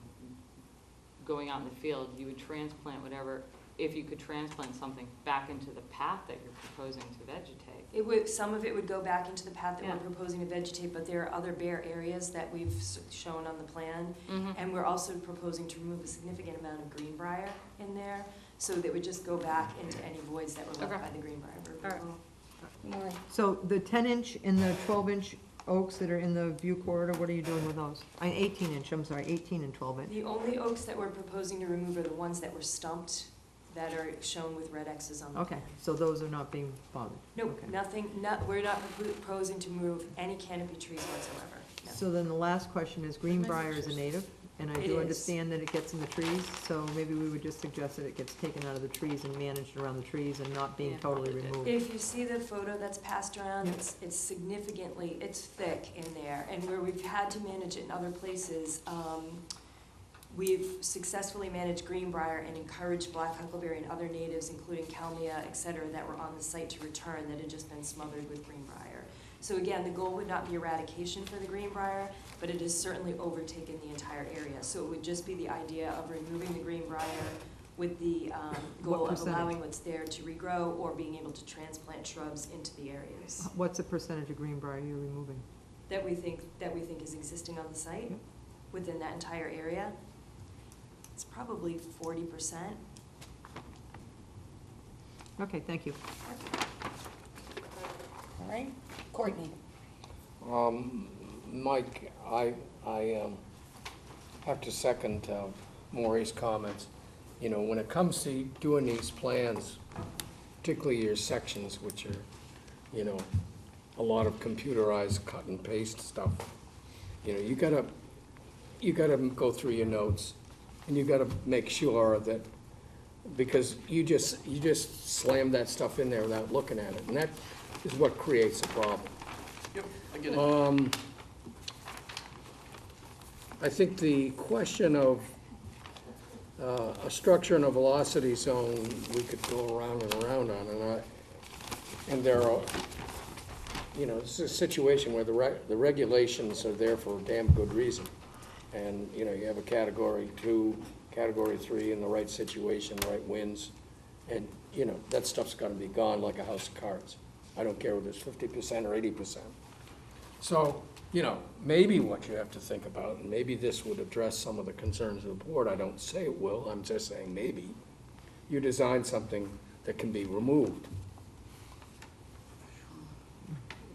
going out in the field, you would transplant whatever, if you could transplant something back into the path that you're proposing to vegetate. Some of it would go back into the path that Yeah. we're proposing to vegetate, but there are other bare areas that we've shown on the plan. Mhm. And we're also proposing to remove a significant amount of greenbrier in there, so that would just go back into any voids that were left Okay. by the greenbrier All right. removal. So the 10-inch and the 12-inch oaks that are in the view corridor, what are you doing with those? 18-inch, I'm sorry, 18 and 12-inch. The only oaks that we're proposing to remove are the ones that were stumped, that are shown with red X's on the Okay, plan. so those are not being bothered? Nope, Okay. nothing, we're not proposing to move any canopy trees whatsoever. No. So then the last question is, greenbrier is a native, and I It do is. understand that it gets in the trees, so maybe we would just suggest that it gets taken out of the trees and managed around the trees and not being Yeah. totally removed. If you see the photo that's passed around, Yeah. it's significantly, it's thick in there, and where we've had to manage it in other places, we've successfully managed greenbrier and encouraged black huckleberry and other natives, including kalmia, et cetera, that were on the site to return that had just been smothered with greenbrier. So again, the goal would not be eradication for the greenbrier, but it has certainly overtaken the entire area. So it would just be the idea of removing the greenbrier with the goal of percentage? allowing what's there to regrow or being able to transplant shrubs into the areas What's the percentage of greenbrier you're removing? that we think is existing on the site Yep. within that entire area. It's probably 40%. Okay, thank you. All right, Courtney? Mike, I have to second Maureen's comments. You know, when it comes to doing these plans, particularly your sections, which are, you know, a lot of computerized cut and paste stuff, you know, you gotta go through your notes, and you gotta make sure that, because you just slam that stuff in there without looking at it, and that is what creates a problem. Yep, I get it. I think the question of a structure and a velocity zone, we could go around and around on, and there are, you know, it's a situation where the regulations are there for a damn good reason. And, you know, you have a category 2, category 3 in the right situation, right winds, and, you know, that stuff's gotta be gone like a house of cards. I don't care whether it's 50% or 80%. So, you know, maybe what you have to think about, and maybe this would address some of the concerns of the board, I don't say it will, I'm just saying maybe, you design something that can be removed.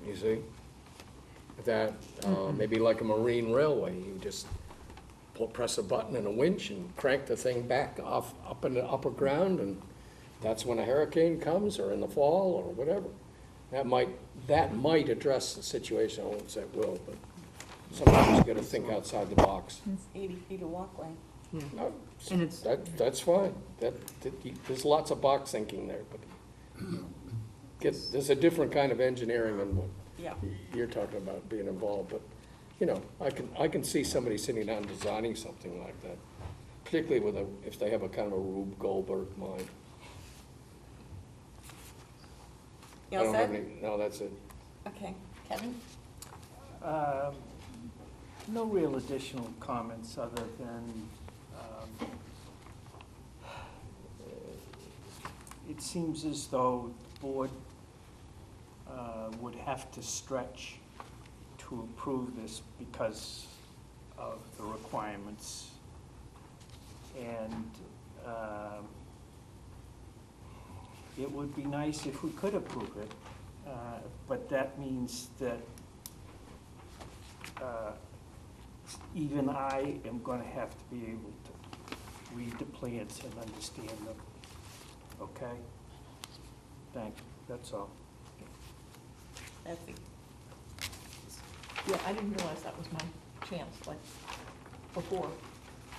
You see? That, maybe like a marine railway, you just press a button and a winch and crank the thing back up in the upper ground, and that's when a hurricane comes, or in the fall, or whatever. That might address the situation. I won't say it will, but sometimes you gotta think outside the box. It's 80 feet of walkway. No, And it's- that's fine. There's lots of box thinking there, but there's a different kind of engineering than what Yeah. you're talking about being involved, but, you know, I can see somebody sitting down designing something like that, particularly if they have a kind of a Rube Goldberg mind. You I all don't have set? any, no, that's it. Okay, Kevin? No real additional comments other than, it seems as though the board would have to stretch to approve this because of the requirements. And it would be nice if we could approve it, but that means that even I am going to have to be able to read the plans and understand them. Okay? Thank you, that's all. That's it. Yeah, I didn't realize that was my chance, like, before.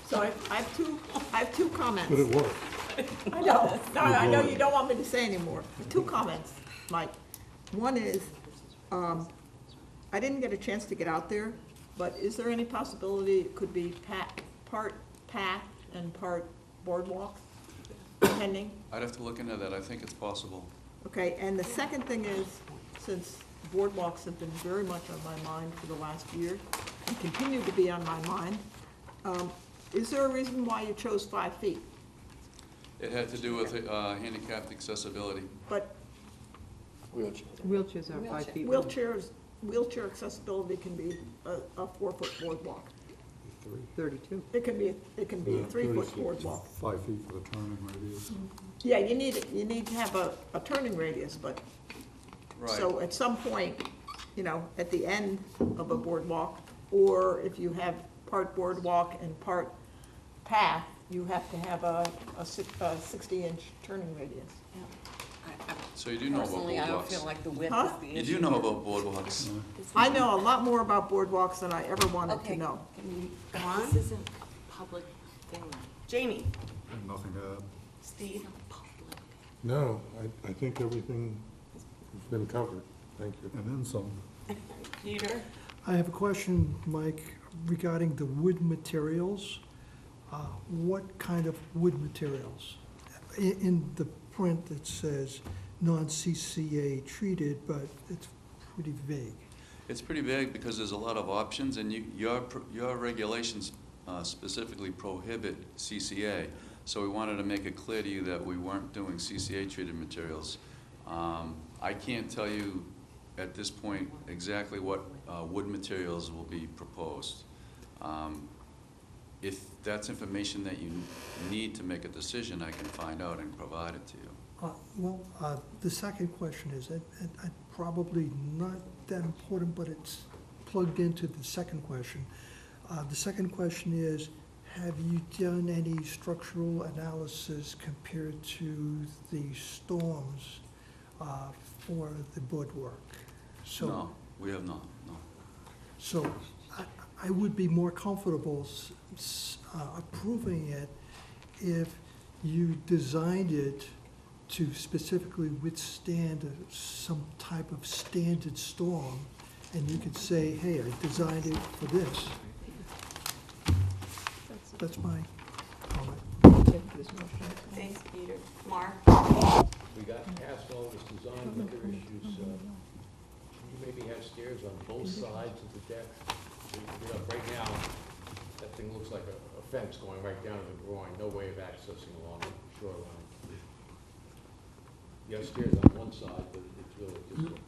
So I have two comments. But it worked. I know, no, I know you don't want me to say anymore. 2 comments, Mike. One is, I didn't get a chance to get out there, but is there any possibility it could be part path and part boardwalk, pending? I'd have to look into that. I think it's possible. Okay, and the second thing is, since boardwalks have been very much on my mind for the last year, and continue to be on my mind, is there a reason why you chose 5 feet? It had to do with handicapped accessibility. But Wheelchairs are 5 feet. wheelchair accessibility can be a 4-foot boardwalk. 32. It can be a 3-foot boardwalk. 5 feet for the turning radius. Yeah, you need to have a turning radius, but, Right. so at some point, you know, at the end of a boardwalk, or if you have part boardwalk and part path, you have to have a 60-inch turning radius. So you do know about Personally, I don't feel boardwalks. like the width Huh? is the You issue. do know about boardwalks. I know a lot more about boardwalks than I ever wanted to Okay, know. can we go on? This isn't a public thing. Jamie? I have nothing to add. Steve? No, I think everything has been covered. Thank you. And then some. Peter? I have a question, Mike, regarding the wood materials. What kind of wood materials? In the print, it says non-CCA treated, but it's pretty vague. It's pretty vague because there's a lot of options, and your regulations specifically prohibit CCA. So we wanted to make it clear to you that we weren't doing CCA-treated materials. I can't tell you at this point exactly what wood materials will be proposed. If that's information that you need to make a decision, I can find out and provide it to you. The second question is, and probably not that important, but it's plugged into the second question. The second question is, have you done any structural analysis compared to the storms for the Boardwalk? No, we have not, no. So I would be more comfortable approving it if you designed it to specifically withstand some type of standard storm, and you could say, hey, I designed it for this. That's my comment. Thanks, Peter. Mark? We got past all this design winter issues. You maybe have stairs on both sides of the deck. You know, right now, that thing looks like a fence going right down to the groin, no way of accessing along the shoreline. You have stairs on one side, but it's really just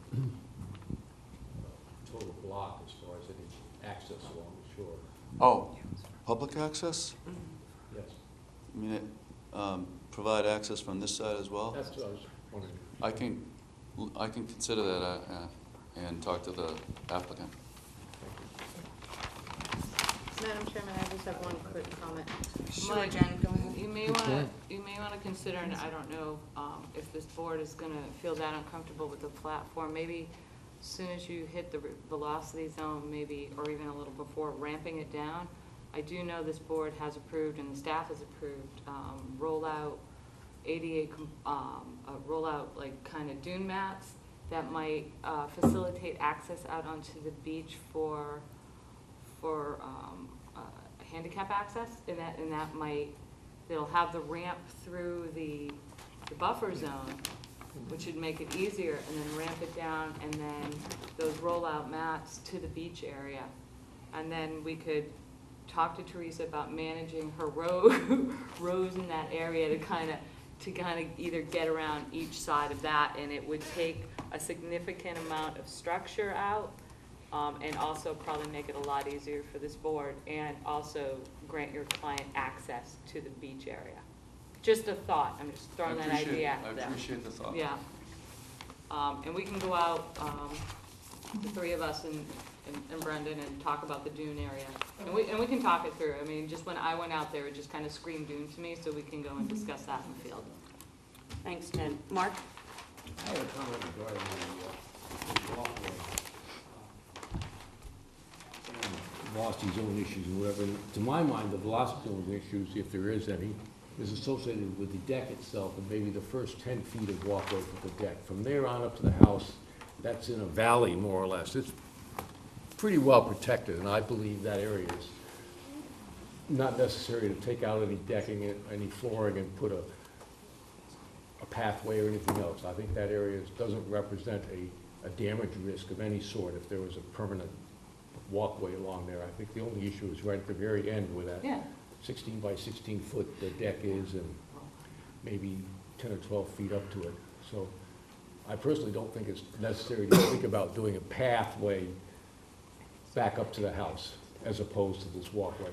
a total block as far as any access along the shore. Oh, public access? Yes. You mean, provide access from this side as well? That's what I was wondering. I can consider that and talk to the applicant. Madam Chairman, I just have one quick comment. Sure, Mike, Jen, go ahead. You may want to consider, and I don't know if this board is going to feel that uncomfortable with the platform, maybe as soon as you hit the velocity zone, maybe, or even a little before, ramping it down. I do know this board has approved, and the staff has approved, rollout ADA, rollout like kind of dune mats that might facilitate access out onto the beach for handicap access, and that might, they'll have the ramp through the buffer zone, which would make it easier, and then ramp it down, and then those rollout mats to the beach area. And then we could talk to Teresa about managing her rows in that area to kind of either get around each side of that, and it would take a significant amount of structure out, and also probably make it a lot easier for this board, and also grant your client access to the beach area. Just a thought, I'm just throwing that idea out there. I appreciate the thought. Yeah. And we can go out, the three of us and Brendan, and talk about the dune area. And we can talk it through. I mean, just when I went out there, it just kind of screamed dune to me, so we can go and discuss that in the field. Thanks, Jen. Mark? I have a comment regarding the walkway. Velocity zone issues and whatever. To my mind, the velocity zone issues, if there is any, is associated with the deck itself and maybe the first 10 feet of walkway for the deck. From there on up to the house, that's in a valley, more or less. It's pretty well protected, and I believe that area is not necessary to take out any decking, any flooring, and put a pathway or anything else. I think that area doesn't represent a damage risk of any sort if there was a permanent walkway along there. I think the only issue is right at the very end where that 16 by 16 foot the deck is, and maybe 10 or 12 feet up to it. So I personally don't think it's necessary to think about doing a pathway back up to the house as opposed to this walkway.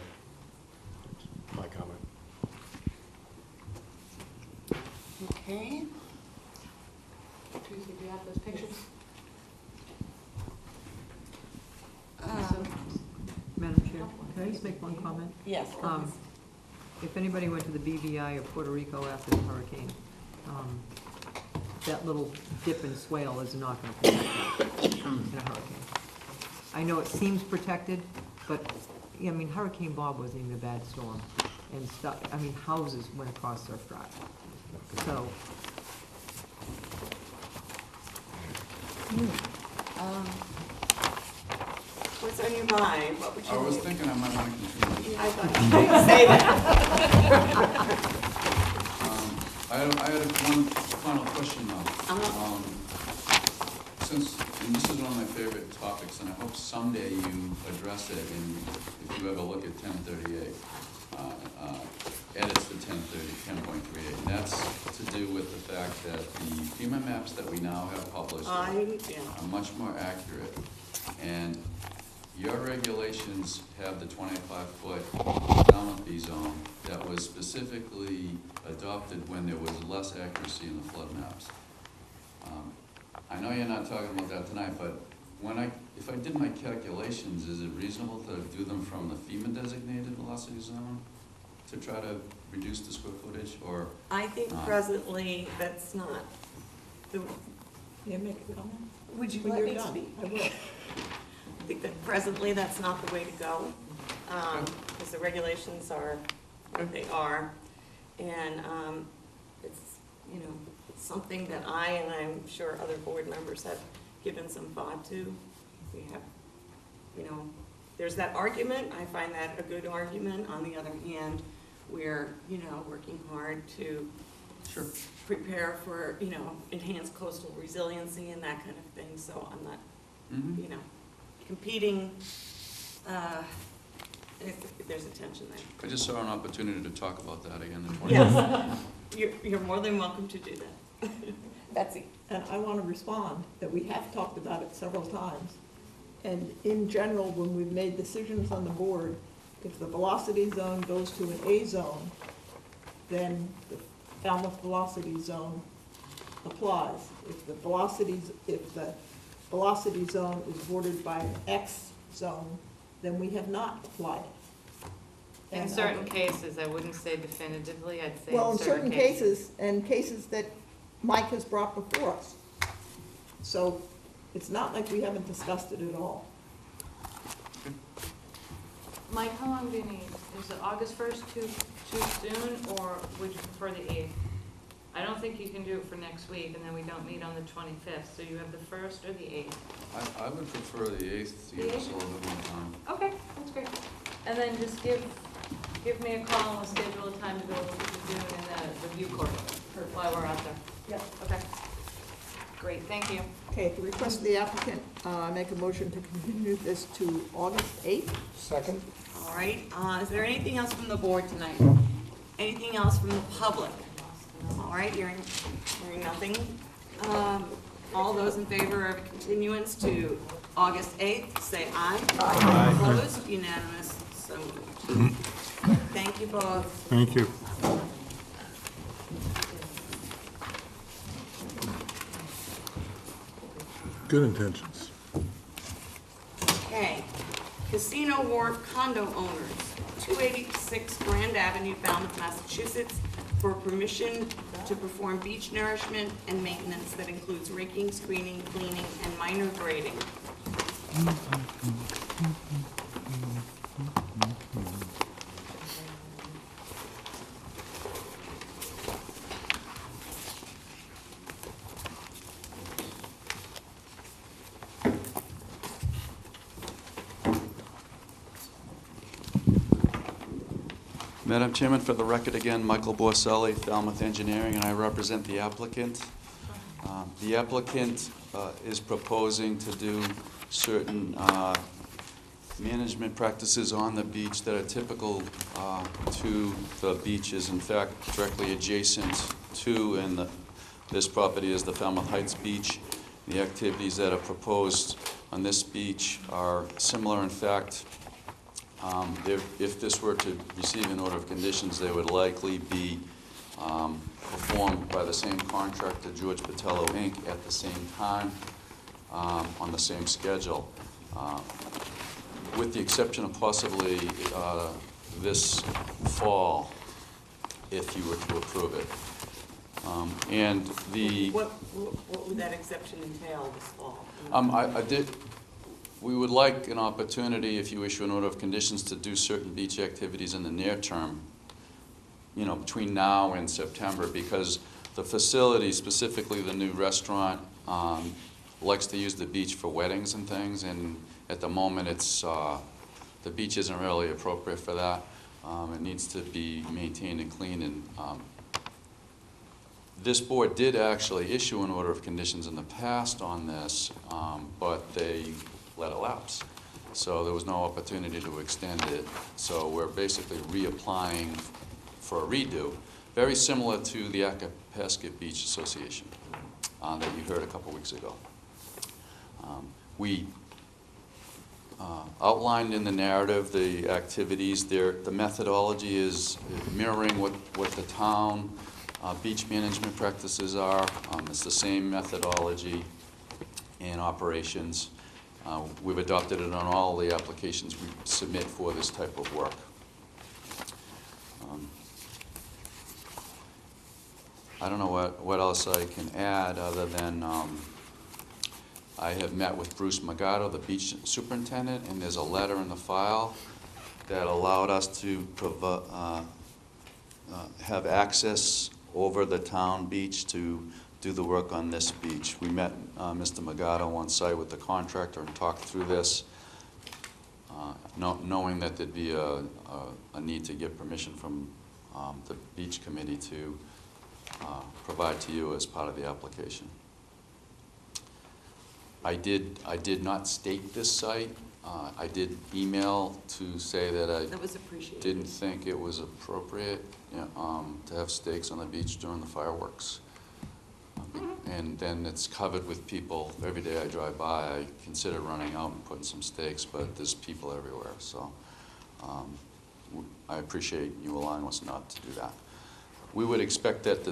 That's my comment. Okay. Teresa, do you have those pictures? Madam Chair, can I just make one comment? Yes. If anybody went to the BVI of Puerto Rico after the hurricane, that little dip and swale is not going to protect it in a hurricane. I know it seems protected, but, I mean, Hurricane Bob wasn't even a bad storm, and stuff, I mean, houses went across Surf Drive. So, What's on your mind? What would you I was do? thinking I might want to contribute. I thought you were going to say that. I had one final question though. Since, and this is one of my favorite topics, and I hope someday you address it, and if you ever look at 1038, edits to 10.38, and that's to do with the fact that the FEMA maps that we now have published are much more accurate, and your regulations have the 25-foot boundary zone was specifically adopted when there was less accuracy in the flood maps. I know you're not talking about that tonight, but if I did my calculations, is it reasonable to do them from the FEMA designated velocity zone to try to reduce the square footage, or? I think presently that's not the, Yeah, make a comment. would you When let you're me done, speak? I will. I think that presently that's not the way to go, because the regulations are what they are. And it's, you know, something that I, and I'm sure other board members have given some thought to. We have, you know, there's that argument, I find that a good argument. On the other hand, we're, you know, working hard to prepare for, you know, enhanced coastal resiliency and that kind of thing, so I'm not, you know, competing, if there's a tension there. I just saw an opportunity to talk about that again the 20th. Yes, you're more than welcome to do that. Betsy? And I want to respond that we have talked about it several times. And in general, when we've made decisions on the board, if the velocity zone goes to an A zone, then the Falmouth velocity zone applies. If the velocity zone is bordered by an X zone, then we have not applied it. In And certain cases, I wouldn't say definitively, I'd say well, in certain cases, and cases that Mike has brought before us. So it's not like we haven't discussed it at all. Mike, how long do you need? Is it August 1st too soon, or would you prefer the 8th? I don't think you can do it for next week, and then we don't meet on the 25th, so you have the 1st or the 8th? I would prefer the 8th to give us a little bit more time. Okay, that's great. And then just give me a call and we'll schedule a time to go over to June in the view court while we're out there. Yep. Okay. Great, thank you. Okay, at the request of the applicant, I make a motion to continue this to August 8th. Second? All right, is there anything else from the board tonight? Anything else from the public? All right, hearing nothing. All those in favor of continuance to August 8th, say aye. Aye. Opposed, unanimous, so moved. Thank you both. Thank you. Good intentions. Okay, Casino Wharf condo owners, 286 Grand Avenue, Falmouth, Massachusetts, for permission to perform beach nourishment and maintenance that includes raking, screening, cleaning, and minor grading. Madam Chairman, for the record again, Michael Borselli, Falmouth Engineering, and I represent the applicant. The applicant is proposing to do certain management practices on the beach that are typical to the beaches, in fact, directly adjacent to, and this property is the Falmouth Heights Beach. The activities that are proposed on this beach are similar. In fact, if this were to receive an order of conditions, they would likely be performed by the same contractor, George Patello, Inc., at the same time, on the same schedule, with the exception of possibly this fall, if you were to approve it. And the... What would that exception entail this fall? We would like an opportunity, if you issue an order of conditions, to do certain beach activities in the near term, you know, between now and September, because the facility, specifically the new restaurant, likes to use the beach for weddings and things, and at the moment it's, the beach isn't really appropriate for that. It needs to be maintained and cleaned, and this board did actually issue an order of conditions in the past on this, but they let it lapse. So there was no opportunity to extend it. So we're basically reapplying for a redo, very similar to the Acapasket Beach Association that you heard a couple weeks ago. We outlined in the narrative, the activities there, the methodology is mirroring what the town beach management practices are. It's the same methodology and operations. We've adopted it on all the applications we submit for this type of work. I don't know what else I can add other than I have met with Bruce Magato, the beach superintendent, and there's a letter in the file that allowed us to have access over the town beach to do the work on this beach. We met Mr. Magato on site with the contractor and talked through this, knowing that there'd be a need to get permission from the beach committee to provide to you as part of the application. I did not stake this site. I did email to say that That was appreciated. didn't think it was appropriate to have stakes on the beach during the fireworks. And then it's covered with people. Every day I drive by, I consider running out and putting some stakes, but there's people everywhere. So I appreciate you allowing us not to do that. We would expect that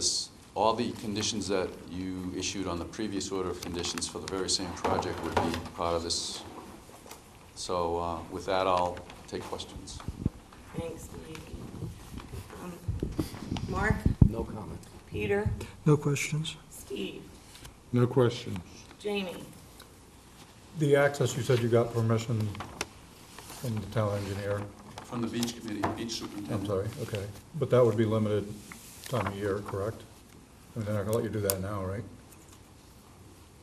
all the conditions that you issued on the previous order of conditions for the very same project would be part of this. So with that, I'll take questions. Thanks, Mike. Mark? No comment. Peter? No questions? Steve? No questions. Jamie? The access, you said you got permission from the town engineer? From the beach committee, beach superintendent. I'm sorry, okay. But that would be limited time of year, correct? I mean, they're not gonna let you do that now, right?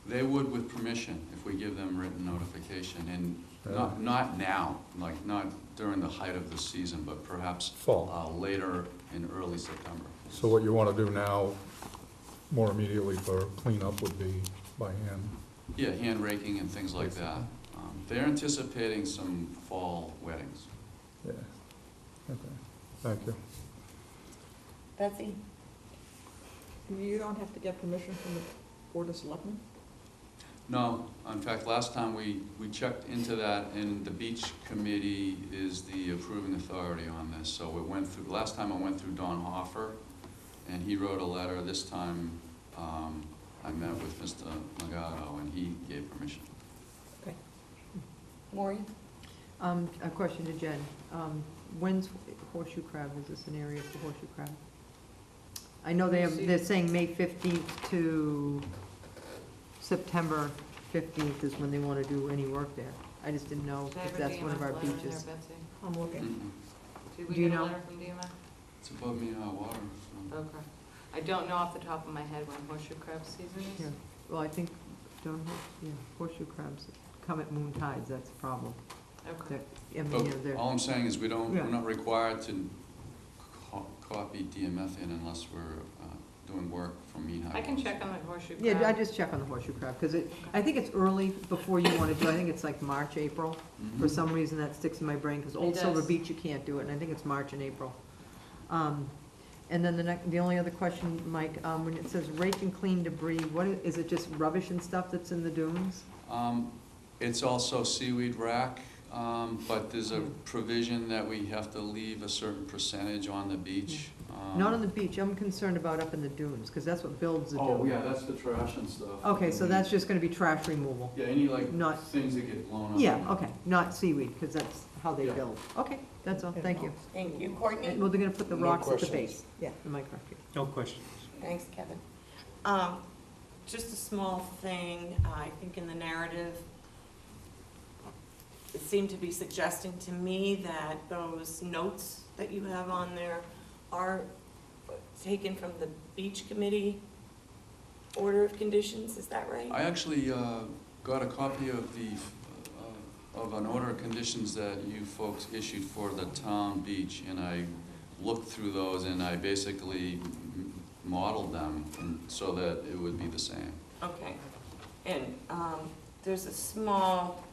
They would with permission if we give them written notification, and Yeah. not now, like not during the height of the season, but perhaps Fall. later in early September. So what you wanna do now, more immediately for cleanup, would be by hand? Yeah, hand raking and things like that. They're anticipating some fall weddings. Yeah, okay, thank you. Betsy? You don't have to get permission from the Board of Selectmen? No, in fact, last time we checked into that, and the beach committee is the approving authority on this. So it went through, last time I went through Don Hoffer, and he wrote a letter. This time, I met with Mr. Magato, and he gave permission. Okay. Maureen? A question to Jen. When's horseshoe crab? Is this an area for horseshoe crab? I know they're saying May 15th to September 15th is when they want to do any work there. I just didn't know Did I if ever that's get one of you our a letter in there, beaches. Betsy? I'm looking. Did we Do you get a know? letter from DMA? It's above me water. So. Okay. I don't know off the top of my head when horseshoe crab season Yeah, is. well, I think, horseshoe crabs come at moon tides, that's the problem. Okay. I mean, But they're, all I'm saying is we're Yeah. not required to copy DMF in unless we're doing work from Mean High. I can check on the horseshoe crab. yeah, I just check on the horseshoe crab, because I think it's early before you want to do, I think it's like March, April. For some reason, that sticks in my brain, because Old It Silver does. Beach, you can't do it, and I think it's March and April. And then the only other question, Mike, when it says rake and clean debris, is it just rubbish and stuff that's in the dunes? It's also seaweed rack, but there's a provision that we have to leave a certain percentage on the beach. Not on the beach, I'm concerned about up in the dunes, because that's what builds the dune. Oh, yeah, that's the trash and stuff. Okay, so that's just gonna be trash removal? Yeah, any Not- things that get blown up. Yeah, okay, not seaweed, because that's how they Yeah. build. Okay, that's all, thank you. Thank you. Courtney? Well, they're gonna put the No rocks at the questions. base. Yeah. Am I correct? No questions. Thanks, Kevin. Just a small thing, I think in the narrative, it seemed to be suggesting to me that those notes that you have on there are taken from the beach committee order of conditions, is that right? I actually got a copy of of an order of conditions that you folks issued for the town beach, and I looked through those, and I basically modeled them so that it would be the same. Okay, and there's a small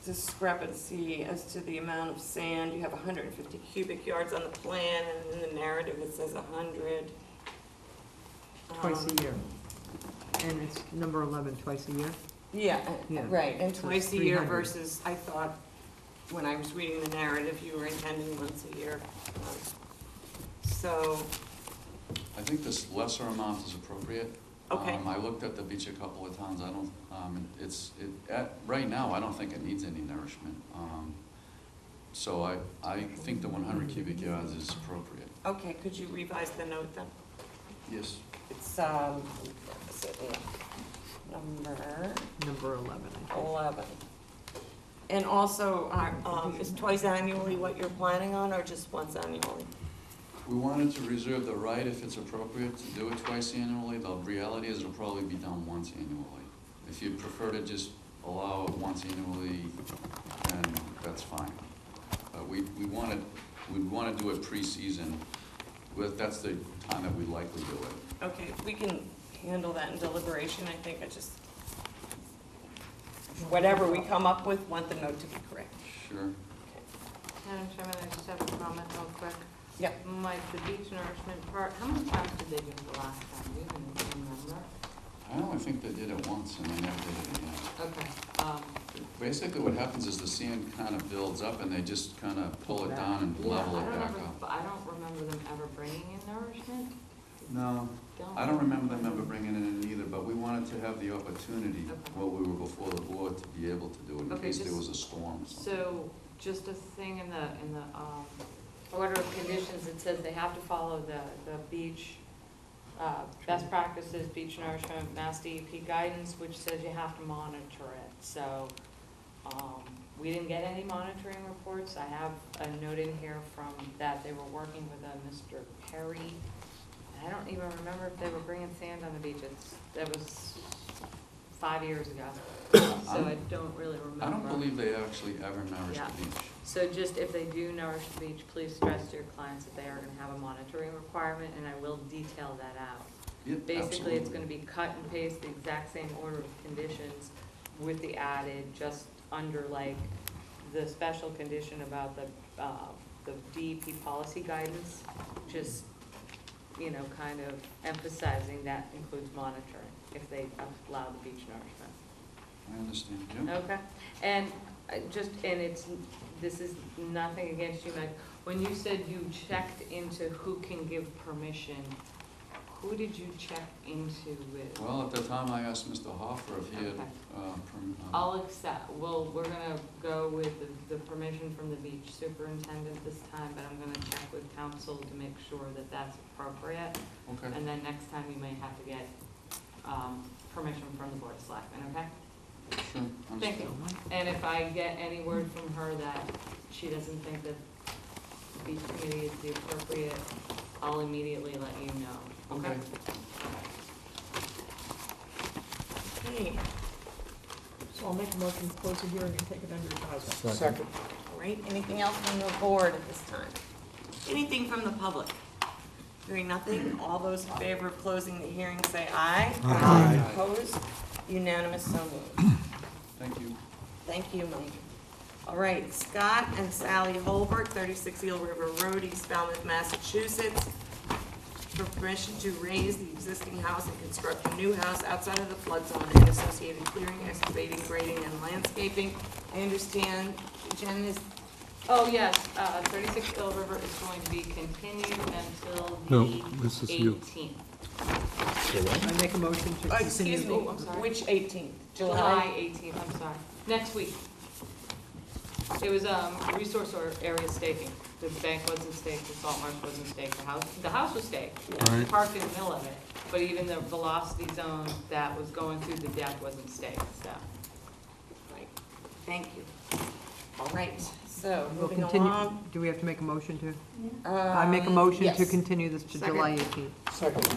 discrepancy as to the amount of sand. You have 150 cubic yards on the plan, and in the narrative it says 100. Twice a year. And it's number 11, twice a year? Yeah, Yeah. right, and So twice it's a year 300. versus, I thought, when I was reading the narrative, you were intending once a year. So, I think this lesser amount is appropriate. Okay. I looked at the beach a couple of times, I don't, right now, I don't think it needs any nourishment. So I think the 100 cubic yards is appropriate. okay, could you revise the note then? Yes. It's, is it number Number 11, I think. 11. And also, is twice annually what you're planning on, or just once annually? We wanted to reserve the right, if it's appropriate, to do it twice annually. The reality is it'll probably be done once annually. If you prefer to just allow it once annually, then that's fine. We want to do it pre-season. That's the time that we likely do it. Okay, we can handle that in deliberation, I think. I just, whatever we come up with, want the note to be correct. Sure. Madam Chairman, I just have a comment real quick. Yep. Mike, the beach nourishment part, how many times did they do it the last time? Do you even remember? I think they did it once and they never did it again. Okay. Basically what happens is the sand kind of builds up and they just kind of pull it down and level it back up. But I don't remember them ever bringing in nourishment. No, I don't remember them ever bringing it in either, but we wanted to have the opportunity, while we were before the board, to be able to do it in case there was a storm or something. So, just a thing in the order of conditions, it says they have to follow the beach, best practices, beach nourishment, Mass DEP guidance, which says you have to monitor it. So, we didn't get any monitoring reports. I have a note in here from that they were working with Mr. Perry. I don't even remember if they were bringing sand on the beaches. That was 5 years ago, so I don't really remember. I don't believe they actually ever nourished the beach. So just if they do nourish the beach, please stress to your clients that they are gonna have a monitoring requirement, and I will detail that out. Yep, Basically, it's absolutely. gonna be cut and paste the exact same order of conditions with the added, just under like the special condition about the DEP policy guidance, just, you know, kind of emphasizing that includes monitoring if they allow the beach nourishment. I understand, yeah. Okay, and this is nothing against you, Meg. When you said you checked into who can give permission, who did you check into with? Well, at the time I asked Mr. Hoffer if he had, Okay. I'll accept, we're gonna go with the permission from the beach superintendent this time, but I'm gonna check with council to make sure that that's appropriate. Okay. And then next time you may have to get, permission from the board of selectmen, okay? Sure. Thank you. And if I get any word from her that she doesn't think that the beach committee is the appropriate, I'll immediately let you know, okay? Okay, So I'll make a motion to close the hearing and take it under advisement. Second. all right, anything else from the board at this time? Anything from the public? Hearing nothing, all those in favor of closing the hearing say aye. Aye. Opposed? Unanimous, so moved. Thank you. Thank you, Mike. All right, Scott and Sally Holbert, 36 Eel River Road, East Falmouth, Massachusetts, for permission to raise the existing house and construct a new house outside of the flood zone and associated clearing, excavating, grading, and landscaping. I understand Jen is, Oh, yes, 36 Eel River is going to be continued until No, the this is you. 18th. I make a motion to continue. excuse me, I'm sorry. which 18th? July 18th, I'm sorry, next week. It was resource or area staking. The bank wasn't staked, the salt marsh wasn't staked, the house was staked. Right. Parked in the middle of it, but even the velocity zone that was going through the deck wasn't staked, so. Right, thank you. All right, so We'll moving continue, along. do we have to make a motion to? I make a motion to Yes. continue this to Second. July 18th. Second.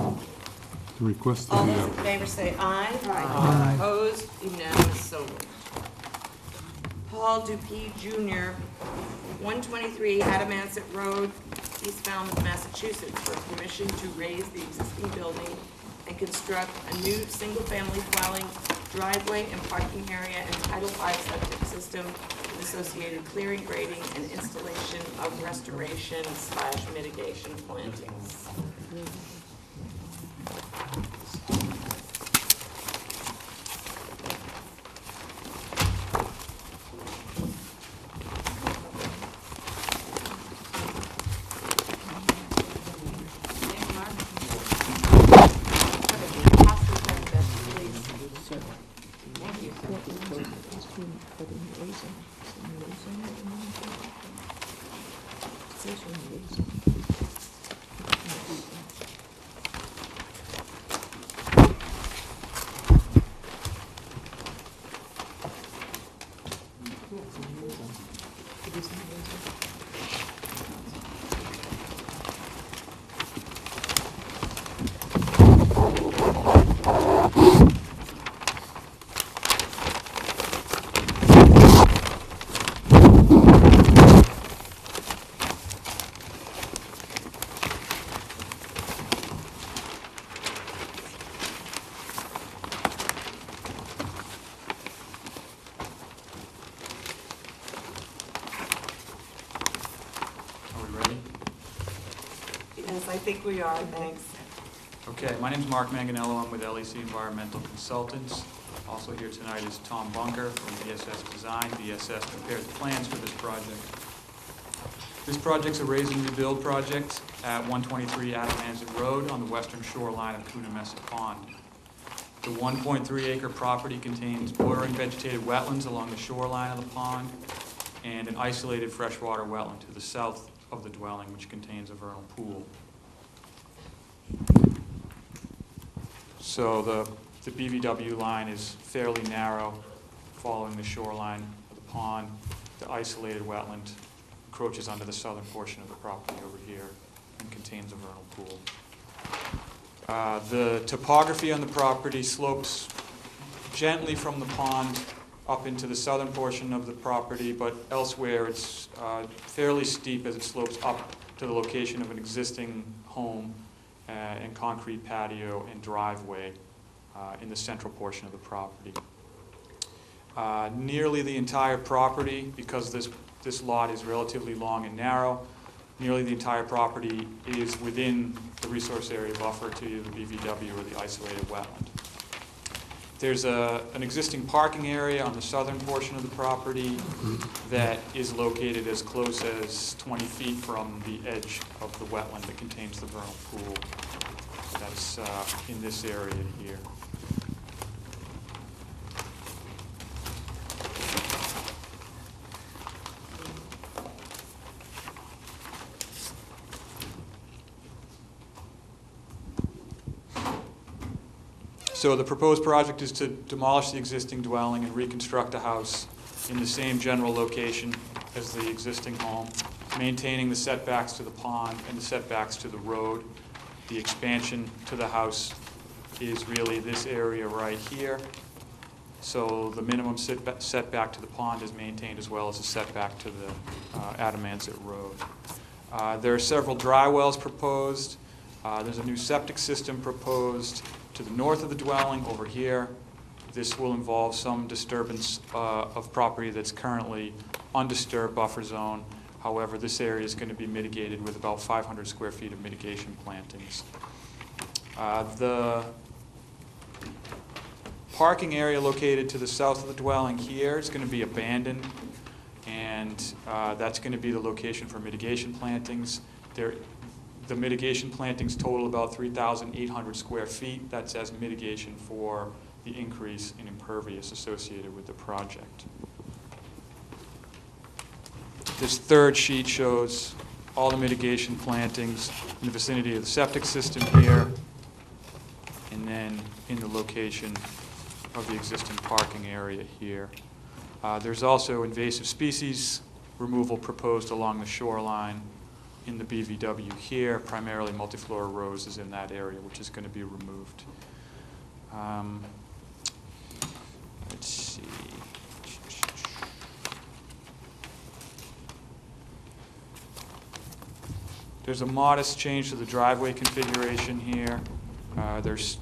The request All of those in the, favor say aye. Aye. Opposed, unanimous, so moved. Paul Dupuy Jr., 123 Adamansett Road, East Falmouth, Massachusetts, for permission to raise the existing building and construct a new single-family dwelling, driveway, and parking area and Title V septic system with associated clearing, grading, and installation of restoration/mitigation plantings. Are we ready? Yes, I think we are, thanks. Okay, my name's Mark Manganello. I'm with LEC Environmental Consultants. Also here tonight is Tom Bunker from BSS Design. BSS prepared the plans for this project. This project's a raise and rebuild project at 123 Adamansett Road on the western shoreline of Coonamessett Pond. The 1.3-acre property contains bordering vegetated wetlands along the shoreline of the pond and an isolated freshwater wetland to the south of the dwelling, which contains a vernal pool. So the BVW line is fairly narrow, following the shoreline of the pond. The isolated wetland encroaches onto the southern portion of the property over here and contains a vernal pool. The topography on the property slopes gently from the pond up into the southern portion of the property, but elsewhere it's fairly steep as it slopes up to the location of an existing home and concrete patio and driveway in the central portion of the property. Nearly the entire property, because this lot is relatively long and narrow, nearly the entire property is within the resource area buffer to the BVW or the isolated wetland. There's an existing parking area on the southern portion of the property that is located as close as 20 feet from the edge of the wetland that contains the vernal pool. That's in this area here. So the proposed project is to demolish the existing dwelling and reconstruct a house in the same general location as the existing home, maintaining the setbacks to the pond and the setbacks to the road. The expansion to the house is really this area right here. So the minimum setback to the pond is maintained as well as the setback to the Adamansett Road. There are several dry wells proposed. There's a new septic system proposed to the north of the dwelling over here. This will involve some disturbance of property that's currently undisturbed buffer zone. However, this area is going to be mitigated with about 500 square feet of mitigation plantings. The parking area located to the south of the dwelling here is going to be abandoned, and that's going to be the location for mitigation plantings. The mitigation plantings total about 3,800 square feet. That's as mitigation for the increase in impervious associated with the project. This third sheet shows all the mitigation plantings in the vicinity of the septic system here, and then in the location of the existing parking area here. There's also invasive species removal proposed along the shoreline in the BVW here, primarily multiflora roses in that area, which is going to be removed. Let's see. There's a modest change to the driveway configuration here. There's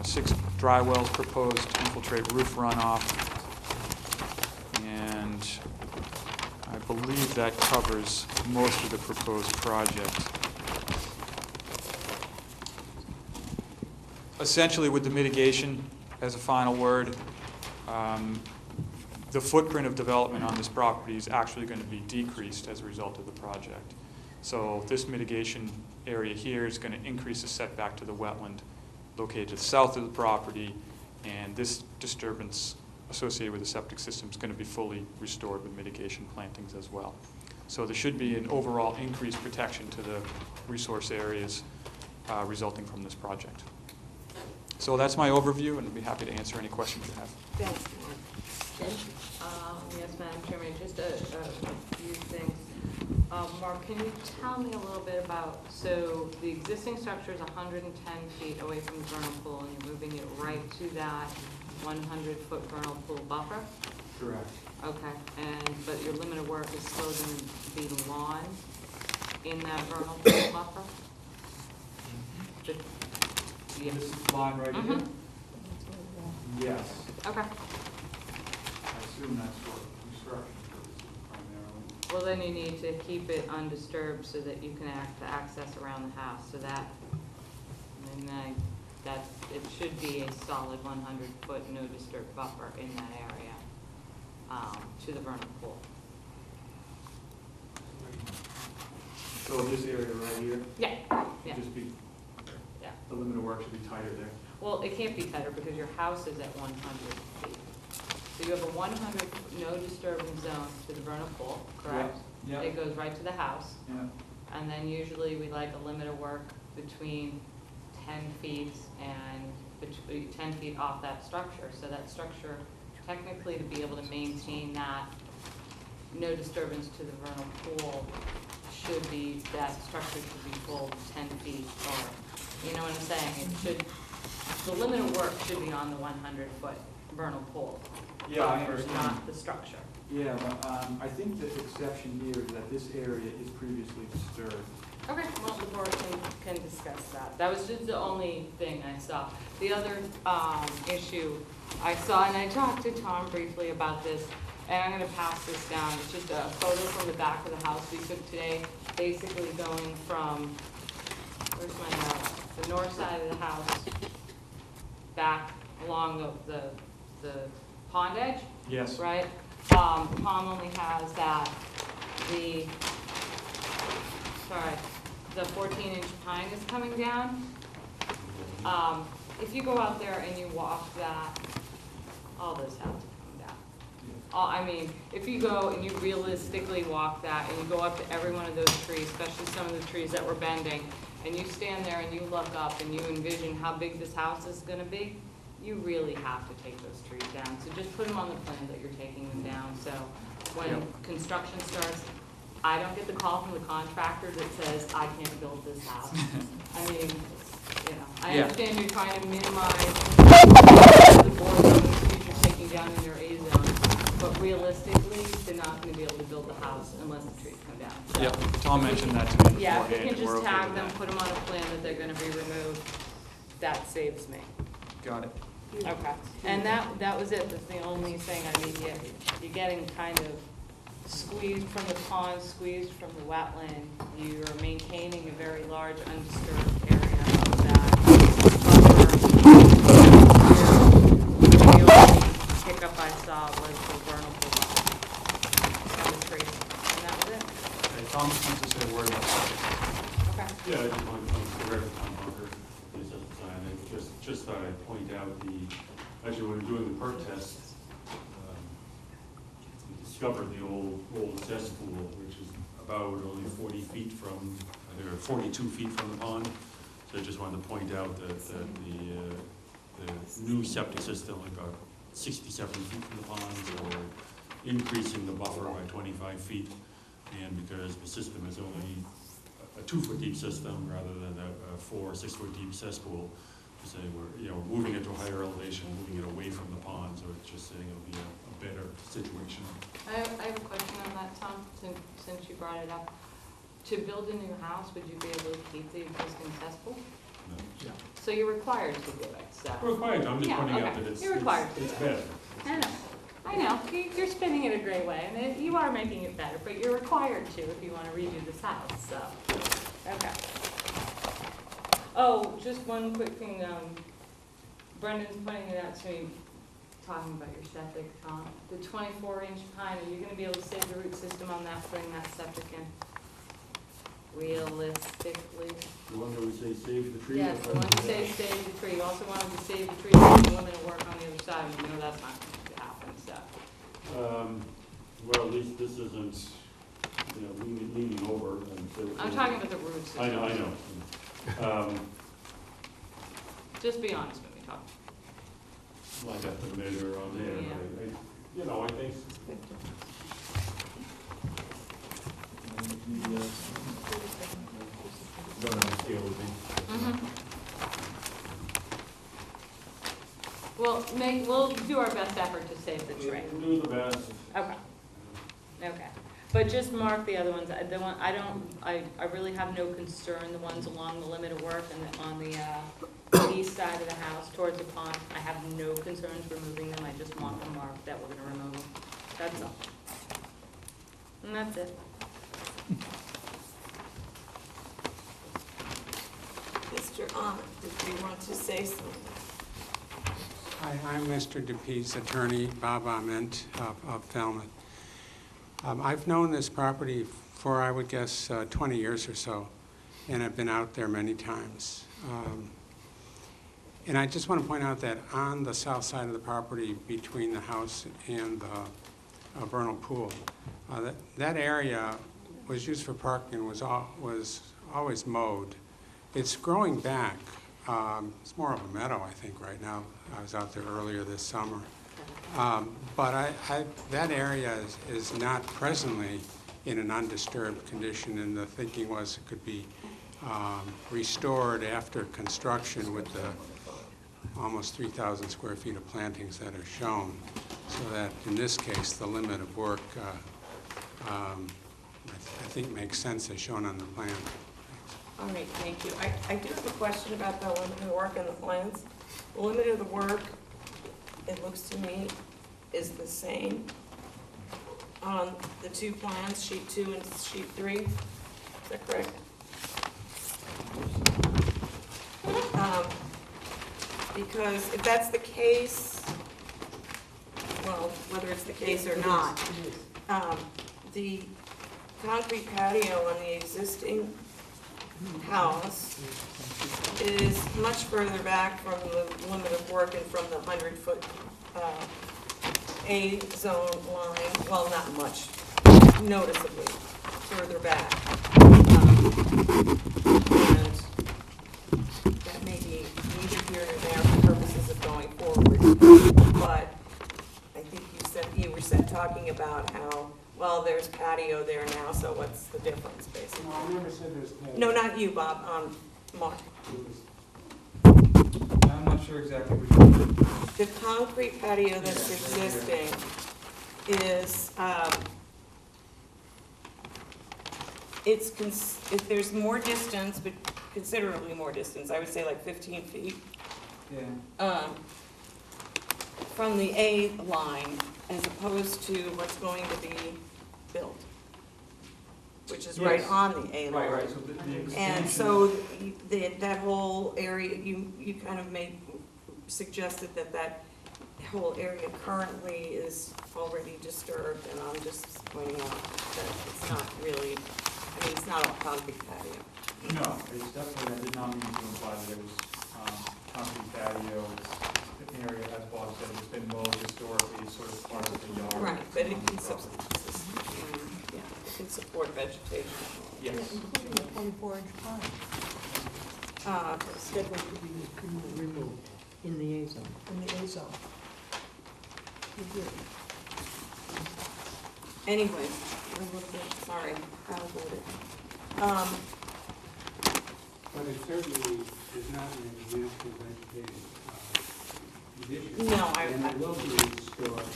6 dry wells proposed to infiltrate roof runoff, and I believe that covers most of the proposed project. Essentially, with the mitigation, as a final word, the footprint of development on this property is actually going to be decreased as a result of the project. So this mitigation area here is going to increase the setback to the wetland located to the south of the property, and this disturbance associated with the septic system is going to be fully restored with mitigation plantings as well. So there should be an overall increased protection to the resource areas resulting from this project. So that's my overview, and I'd be happy to answer any questions you have. Thanks, Mark. Jen? Yes, Madam Chairman, just a few things. Mark, can you tell me a little bit about, so the existing structure is 110 feet away from the vernal pool, and you're moving it right to that 100-foot vernal pool buffer? Correct. Okay, but your limit of work is still going to be the lawn in that vernal pool buffer? This is the line right here? Yes. Okay. I assume that's for construction purposes primarily. Well, then you need to keep it undisturbed so that you can access around the house, so that, it should be a solid 100-foot no disturb buffer in that area, to the vernal pool. So this area right here? Yeah, yeah. Just be, Yeah. the limit of work should be tighter there. Well, it can't be tighter because your house is at 100 feet. So you have a 100 no disturbance zone to the vernal pool, correct? Yeah. It goes right to the house. Yeah. And then usually we like a limit of work between 10 feet and 10 feet off that structure. So that structure, technically to be able to maintain that no disturbance to the vernal pool, that structure should be full 10 feet or, you know what I'm saying? It should, the limit of work should be on the 100-foot vernal pool. Yeah, I buffer, understand. not the structure. Yeah, but I think the exception here is that this area is previously disturbed. Okay, well, the board can discuss that. That was just the only thing I saw. The other issue I saw, and I talked to Tom briefly about this, and I'm going to pass this down. It's just a photo from the back of the house we took today, basically going from, where's my house? The north side of the house, back along the pond edge. Yes. Right? The pond only has that, the 14-inch pine is coming down. If you go out there and you walk that, all those have to come down. I mean, if you go and you realistically walk that and you go up to every one of those trees, especially some of the trees that were bending, and you stand there and you look up and you envision how big this house is gonna be, you really have to take those trees down. So just put them on the plan that you're taking them down. So when construction starts, I don't get the call from the contractor that says, I can't build this house. I mean, you know, I understand you're trying to minimize the board trees you're taking down in your A zone, but realistically, they're not gonna be able to build the house unless the trees come down. So, Yep, Tom mentioned that to me yeah, if beforehand. you can We're just okay tag with them, that. put them on a plan that they're gonna be removed, that saves me. Got it. Okay, and that was it, that's the only thing, I mean, you're getting kind of squeezed from the pond, squeezed from the wetland, you're maintaining a very large undisturbed area of that buffer. The only hiccup I saw was the vernal pool buffer on the tree, and that was it. Okay, Tom wants to say a word about that. Okay. Yeah, I just want to correct Tom Bunker, please at the time. I just thought I'd point out actually when we were doing the perk test, we discovered the old cesspool, which is about only 40 feet from, I think, or 42 feet from the pond. So I just wanted to point out that the new septic system, about 67 feet from the pond, so we're increasing the buffer by 25 feet. And because the system is only a 2-foot deep system rather than a 4 or 6 foot deep cesspool, so we're moving it to a higher elevation, moving it away from the pond, so it's just saying it'll be a better situation. I have a question on that, Tom, since you brought it up. To build a new house, would you be able to keep the existing cesspool? No. Yeah. So you're required to do it, so. We're required, I'm just pointing out that it's You're required to it's do it. better. I know, you're spinning it a great way, and you are making it better, but you're required to if you want to redo this house, so, okay. Oh, just one quick thing, Brendan's pointing it out to me, talking about your septic, Tom. The 24-inch pine, are you going to be able to save the root system on that, putting that septic in? Realistically? The one that we say save the tree? Yes, the one you say save the tree. You also wanted to save the tree, and the limit of work on the other side, and you know that's not going to happen, so. Well, at least this isn't you know, leaning over and so. I'm talking about the roots. I know. Just be honest with me, Tom. Well, I got the measure on there, Yeah. you know, I think. Don't have a scale with me. Well, we'll do our best effort to save the tree. We'll do the best. Okay. Okay. But just mark the other ones. The one, I really have no concern, the ones along the limit of work and on the east side of the house towards the pond. I have no concerns removing them. I just want them marked that we're gonna remove them. That's all. And that's it. Mr. Ahmed, did you want to say something? Hi, I'm Mr. DePease, attorney, Bob Ament of Falmouth. I've known this property for, I would guess, 20 years or so, and I've been out there many times. And I just want to point out that on the south side of the property between the house and the vernal pool, that area was used for parking and was always mowed. It's growing back. It's more of a meadow, I think, right now. I was out there earlier this summer. But that area is not presently in an undisturbed condition, and the thinking was it could be restored after construction with the almost 3,000 square feet of plantings that are shown, so that in this case the limit of work I think makes sense as shown on the plan. All right, thank you. I do have a question about the limit of the work and the plans. The limit of the work, it looks to me, is the same on the two plans, sheet 2 and sheet 3. Is that correct? Because if that's the case, well, whether it's the case or not, the concrete patio on the existing house is much further back from the limit of work and from the 100-foot A-zone line, well, not much, noticeably further back. And that may be neither here nor there for purposes of going forward. But I think you were talking about how, well, there's patio there now, so what's the difference, basically? No, I never said there's patio. No, not you, Bob, Mark. I'm not sure exactly what you're doing. The concrete patio that's existing is, if there's more distance, but considerably more distance, I would say like 15 feet. Yeah. From the A line as opposed to what's going to be built, which is right Yes. on the A line. Right. So the extension. And so that whole area, you kind of suggested that whole area currently is already disturbed, and I'm just pointing out that it's not really, it's not a concrete patio. No, it's definitely, I did not mean to imply that it was concrete patio. It's an area, as Bob said, it's been mowed historically, it's sort of part of the yard. Right, but it can support vegetation. Yes. Including a 24-inch pine. Scheduled to be removed in the A zone. in the A zone. Anyway, sorry, I'll hold it. But it certainly is not an existing vegetated condition. No, And it will be restored,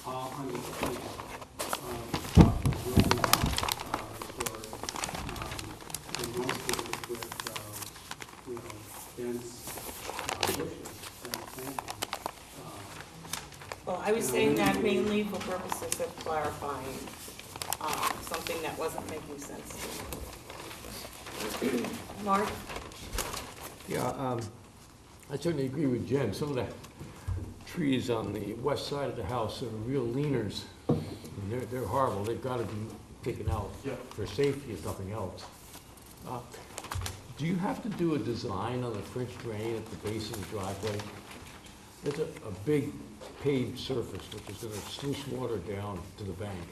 all 100 feet of will be restored, and most of it with, dense bushes and plantings. Well, I was saying that mainly for purposes of clarifying something that wasn't making sense. Mark? Yeah, I certainly agree with Jen. Some of the trees on the west side of the house are real leaners. And they're horrible. They've got to be taken out for safety, if nothing else. Do you have to do a design on the French drain at the base of the driveway? It's a big paved surface which is going to sluice water down to the bank.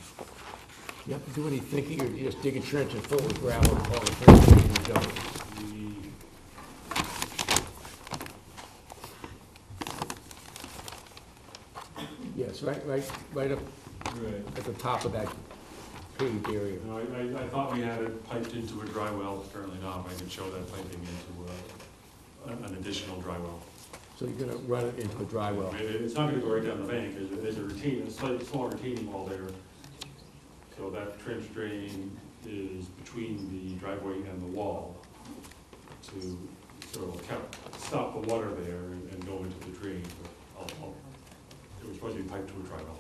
You have to do any thinking, or you just dig a trench and fill it with gravel and call it a trench drain and you're done? Yes, right up at the top of that paved area. No, I thought we had it piped into a dry well, apparently not. I can show that piping into an additional dry well. So you're gonna run it into a dry well? It's not gonna go right down the bank, there's a slightly small retaining wall there. So that trench drain is between the driveway and the wall to sort of stop the water there and go into the drain. But it was supposed to be piped to a dry well.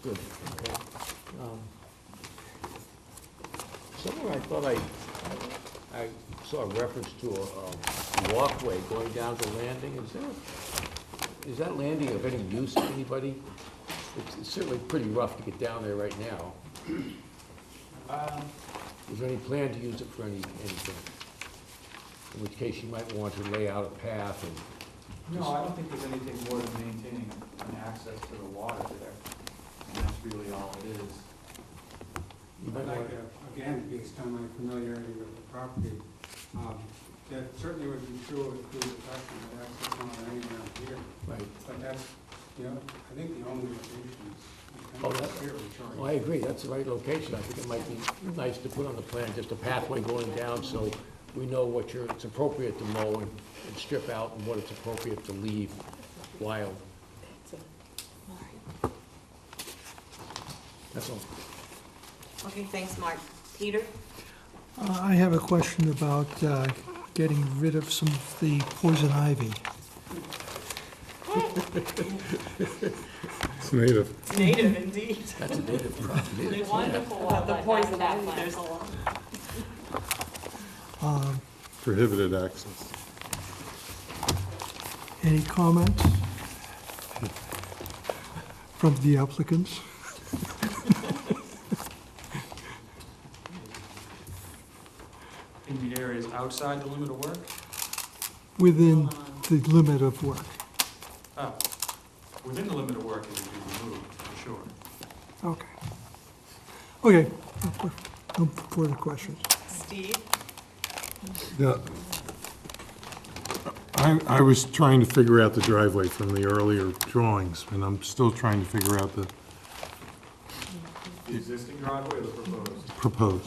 Good, okay. Somewhere I thought I saw a reference to a walkway going down the landing. Is that landing of any use to anybody? It's certainly pretty rough to get down there right now. Is there any plan to use it for anything? In which case you might want to lay out a path and... No, I don't think there's anything more than maintaining an access to the water there. And that's really all it is. You might want Again, based on my familiarity with the property, that certainly would be true if we were talking about access on anywhere here. Right. But that's, I think the only location is Oh, I agree, that's the right location. I think it might be nice to put on the plan, just a pathway going down, so we know it's appropriate to mow and strip out, and what it's appropriate to leave wild. That's all. Okay, thanks, Mark. Peter? I have a question about getting rid of some of the poison ivy. It's native. It's native indeed. That's a native property. There's wonderful The wildlife poison habitat ivy, there's a plans. lot. Prohibited access. Any comments from the applicants? In the areas outside the limit of work? Within the limit of work? Oh, within the limit of work, it would be removed, for sure. Okay. Okay, no further questions. Steve? Yeah. I was trying to figure out the driveway from the earlier drawings, and I'm still trying to figure out the The existing driveway or the proposed? proposed.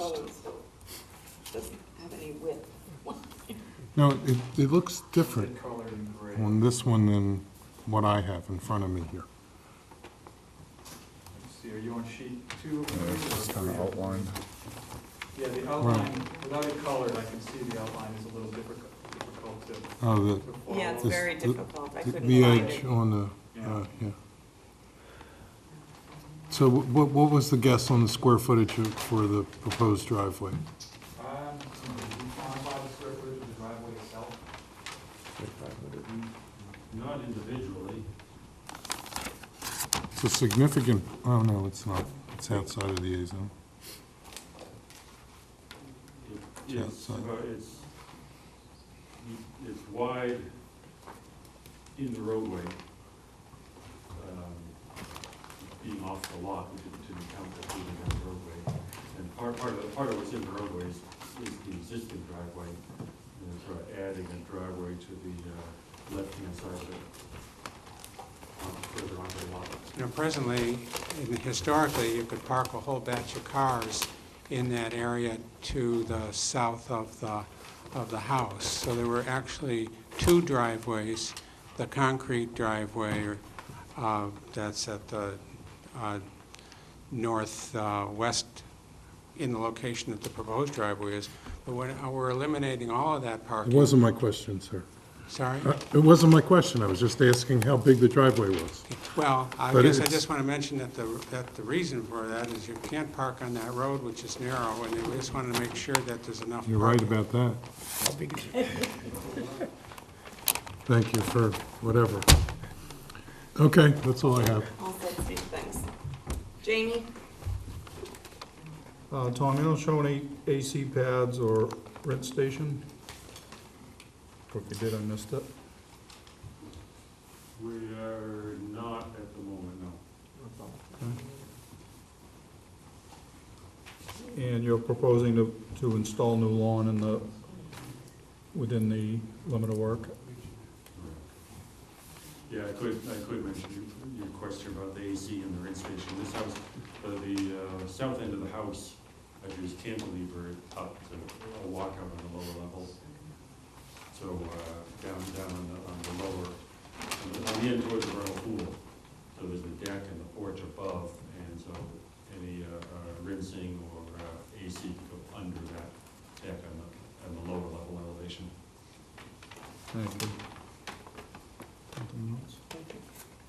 Doesn't have any width. No, it looks different It's colored in gray. on this one than what I have in front of me here. Let's see, are you on sheet 2? it's just kind of outlined. Yeah, the outline, without it colored, I can see the outline is a little difficult to Oh, follow. Yeah, it's very difficult. I couldn't the find edge it. on the, Yeah. yeah. So what was the guess on the square footage for the proposed driveway? Did you quantify the square footage of the driveway itself? Not individually. It's a significant, oh, no, it's not. It's outside of the A zone. It's wide in the roadway, being off the lot, we didn't count that being in the roadway. And part of what's in the roadway is the existing driveway, and sort of adding a driveway to the left-hand side of it, further onto the lot. Presently, and historically, you could park a whole batch of cars in that area to the south of the house. So there were actually two driveways, the concrete driveway that's at the northwest in the location that the proposed driveway is. But we're eliminating all of that It parking. wasn't my question, sir. Sorry? It wasn't my question. I was just asking how big the driveway was. Well, I But guess I it's- just want to mention that the reason for that is you can't park on that road, which is narrow, and we just wanted to make sure that there's enough You're right parking. about that. How big is it? Thank you for whatever. Okay, that's all I have. All set, Steve, thanks. Jamie? Tom, you don't show any AC pads or rent station? Or if you did, I missed it. We are not at the moment, no. And you're proposing to install new lawn in the, within the limit of work? Yeah, I could mention your question about the AC and the rinse station. This house, the south end of the house, there's cantilever up to a walkout on the lower level. So down on the lower, on the end towards the vernal pool. So there's the deck and the porch above, and so any rinsing or AC could go under that deck on the lower level elevation. Thank you. Something else?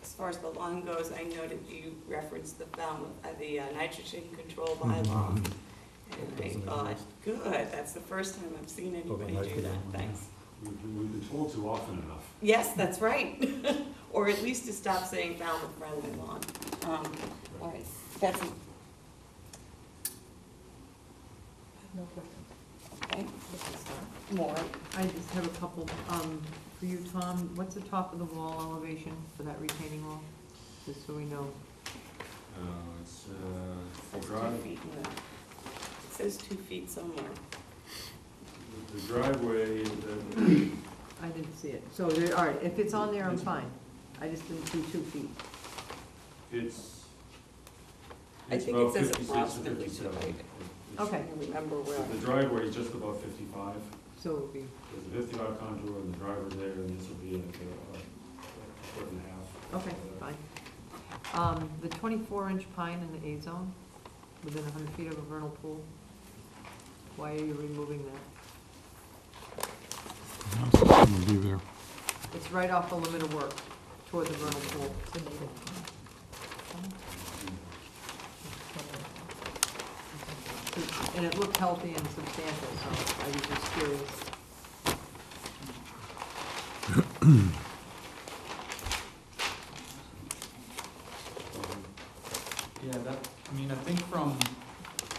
As far as the lawn goes, I noted you referenced the nitrogen control bylaw. And I thought, good, that's the first time I've seen anybody do that, thanks. We've been told too often enough. Yes, that's right. Or at least to stop saying Falmouth-friendly lawn. All right, Betsy. No questions. Okay, more. I just have a couple, for you, Tom, what's the top of the wall elevation for that retaining wall? Just so we know. It's That's the drive. 2 feet in there. It says 2 feet somewhere. The driveway, I didn't see it. So, all right, if it's on there, I'm fine. I just didn't see 2 feet. it's I think about it says 56 or approximately 57. 2 feet. Okay. I remember where. The driveway is just about 55. So it would be, There's a 55 contour and the driver's there, and this will be like a foot and a half. okay, fine. The 24-inch pine in the A zone, within 100 feet of a vernal pool, why are you removing that? It's gonna be there. It's right off the limit of work toward the vernal pool. And it looked healthy and substantial, so I was just curious. Yeah, I think from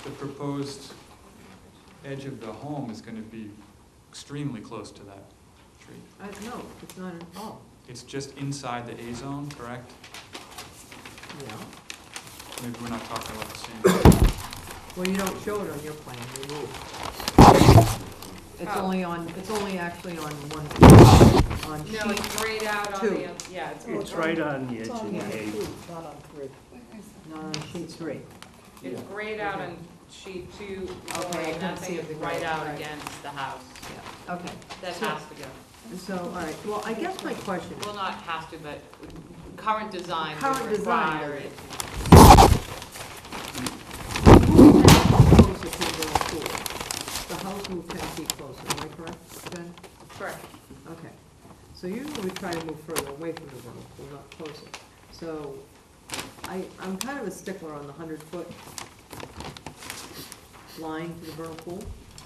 the proposed edge of the home is gonna be extremely close to that tree. No, it's not at all. It's just inside the A zone, correct? Yeah. Maybe we're not talking about the same. Well, you don't show it on your plan, you move. It's only actually on one, on sheet. No, it's grayed out on two. the, yeah, It's right on the edge It's of on the one, A. two, not on three. Not on sheet 3. it's grayed out on sheet 2, Okay, I and couldn't nothing see is it, right out right. against the house. Yeah, okay. That So- has to go. So, all right, well, I guess my question, Well, not has to, but current design would Current design require does it. closer to the vernal pool. The house moved 10 feet closer, am I correct, Jen? Correct. Okay. So usually we try to move further away from the vernal pool, not closer. So I'm kind of a stickler on the 100-foot line to the vernal pool,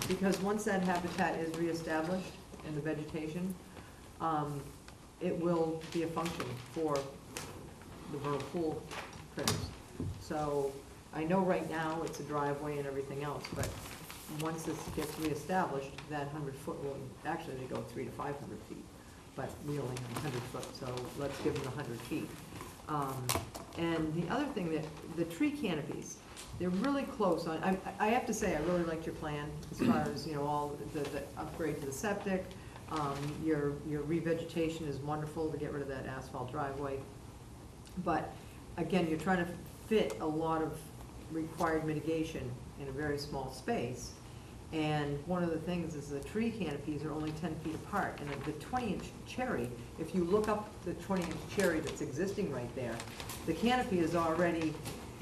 because once that habitat is reestablished and the vegetation, it will be a function for the vernal pool critters. So I know right now it's a driveway and everything else, but once this gets reestablished, that 100-foot will, actually they go 300 to 500 feet, but we only have 100 foot, so let's give them 100 feet. And the other thing, that the tree canopies, they're really close on, I have to say, I really liked your plan as far as, all the upgrade to the septic. Your revegetation is wonderful to get rid of that asphalt driveway. But again, you're trying to fit a lot of required mitigation in a very small space. And one of the things is the tree canopies are only 10 feet apart. And the 20-inch cherry, if you look up the 20-inch cherry that's existing right there, the canopy is already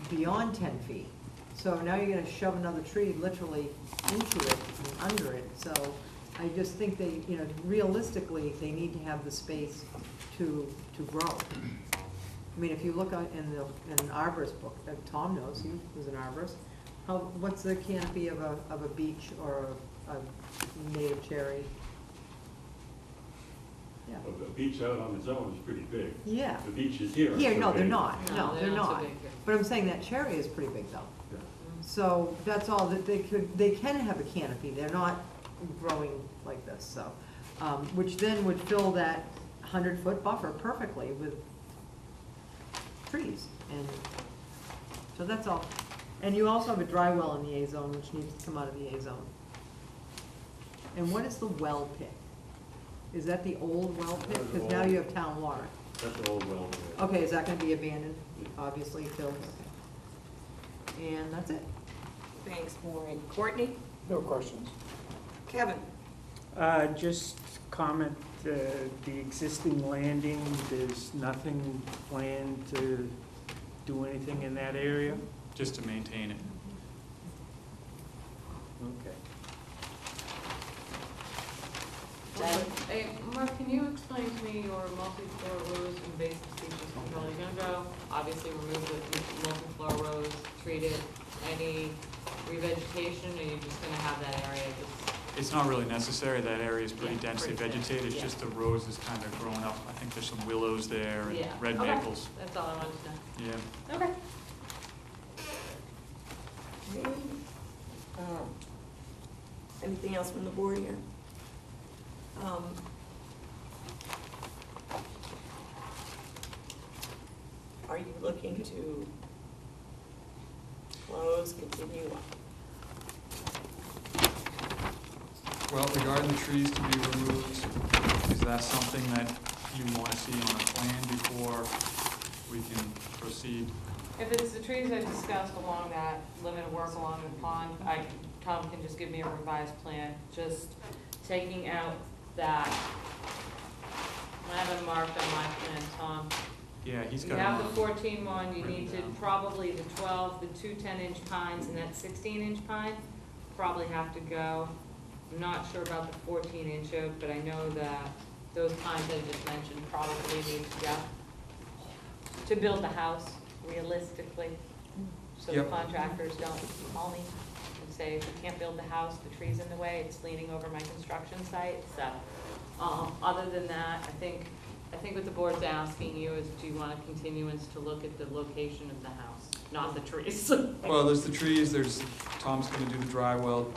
beyond 10 feet. So now you're gonna shove another tree literally into it and under it. So I just think they, realistically, they need to have the space to grow. I mean, if you look in an arborist book, that Tom knows, he was an arborist, what's the canopy of a beech or a native cherry? Yeah. A beach out on its own is pretty big. Yeah. The beaches here are Here, so no, they're big. not, no, they're not so not. big here. But I'm saying that cherry is pretty big though. Yeah. So that's all, that they can have a canopy, they're not growing like this, so. Which then would fill that 100-foot buffer perfectly with trees, and, so that's all. And you also have a dry well in the A zone, which needs to come out of the A zone. And what is the well pit? Is that the old well pit? Because now you have town water. That's the old well. Okay, is that gonna be abandoned, obviously, Phil? Okay. And that's it. Thanks, Maureen. Courtney? No questions. Kevin? Just comment, the existing landing, there's nothing planned to do anything in that area? Just to maintain it. Okay. Hey, Mark, can you explain to me your multi-floor rows invasive species control? You're gonna go, obviously remove the multi-floor rows, treat it, any revegetation, or you're just gonna have that area just? It's not really necessary. That area is pretty densely pretty dense, vegetated. It's yeah. just the rose is kind of growing up. I think there's some willows there and Yeah. red Okay. maples. That's all I wanted to know. Yeah. Okay. Anything else from the board here? Are you looking to close, continue? Well, regarding the trees to be removed, is that something that you want to see on a plan before we can proceed? If it's the trees I discussed along that limit of work along the pond, Tom can just give me a revised plan, just taking out that, I have it marked on my plan, Tom. Yeah, he's You got. have it the 14-1, you written need to down. probably the 12, the two 10-inch pines and that 16-inch pine probably have to go. I'm not sure about the 14-inch oak, but I know that those pines I just mentioned probably need to go to build the house realistically, so the Yep. contractors don't call me and say, if you can't build the house, the tree's in the way, it's leaning over my construction site, so. Other than that, I think what the board's asking you is, do you want a continuance to look at the location of the house, not the trees? Well, there's the trees, Tom's gonna do the dry well,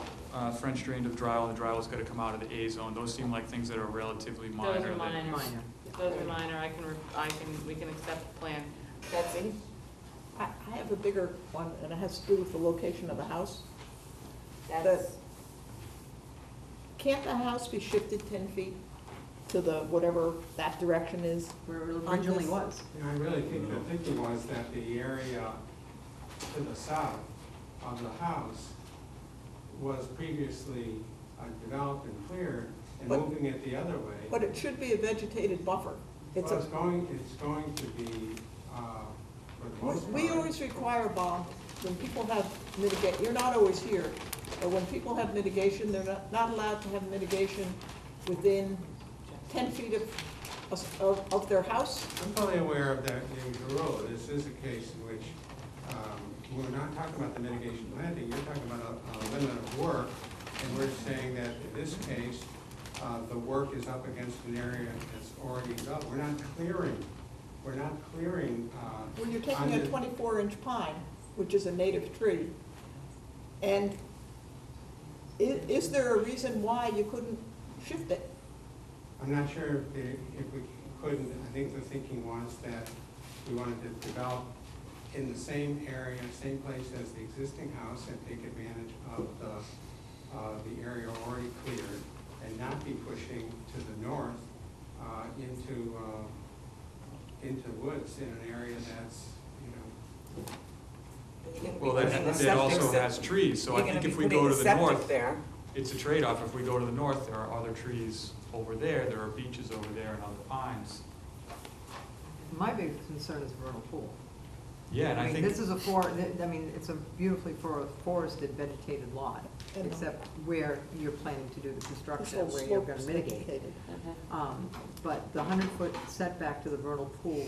French drain to the dry well, and the dry well's gotta come out of the A zone. Those seem like things that are relatively minor. Those are that- minor. Minor. Those are minor, we can accept the plan. Betsy? I have a bigger one, and it has to do with the location of the house. That's, Can't the house be shifted 10 feet to the, whatever that direction is? Where it On originally this- was. I really think the thinking was that the area to the south of the house was previously developed and cleared, and But- moving it the other way. But it should be a vegetated buffer. It's Well, a, it's going to be, for the most part. we always require, Bob, when people have mitigate, you're not always here, but when people have mitigation, they're not allowed to have mitigation within 10 feet of their house. I'm fully aware of that, the rule. This is a case in which, we're not talking about the mitigation planting, you're talking about a limit of work, and we're saying that in this case, the work is up against an area that's already developed. We're not clearing, When you're taking on a the- 24-inch pine, which is a native tree, and is there a reason why you couldn't shift it? I'm not sure if we couldn't. I think the thinking was that we wanted to develop in the same area, same place as the existing house, and take advantage of the area already cleared, and not be pushing to the north into woods in an area that's, Well, that also has trees, so I think if we go to the north, it's a trade-off. If we go to the north, there are other trees over there are beeches over there and other pines. My big concern is vernal pool. Yeah, and I think. This is it's a beautifully forested, vegetated lot, except where you're planning to do the construction, where you're gonna mitigate it. But the 100-foot setback to the vernal pool,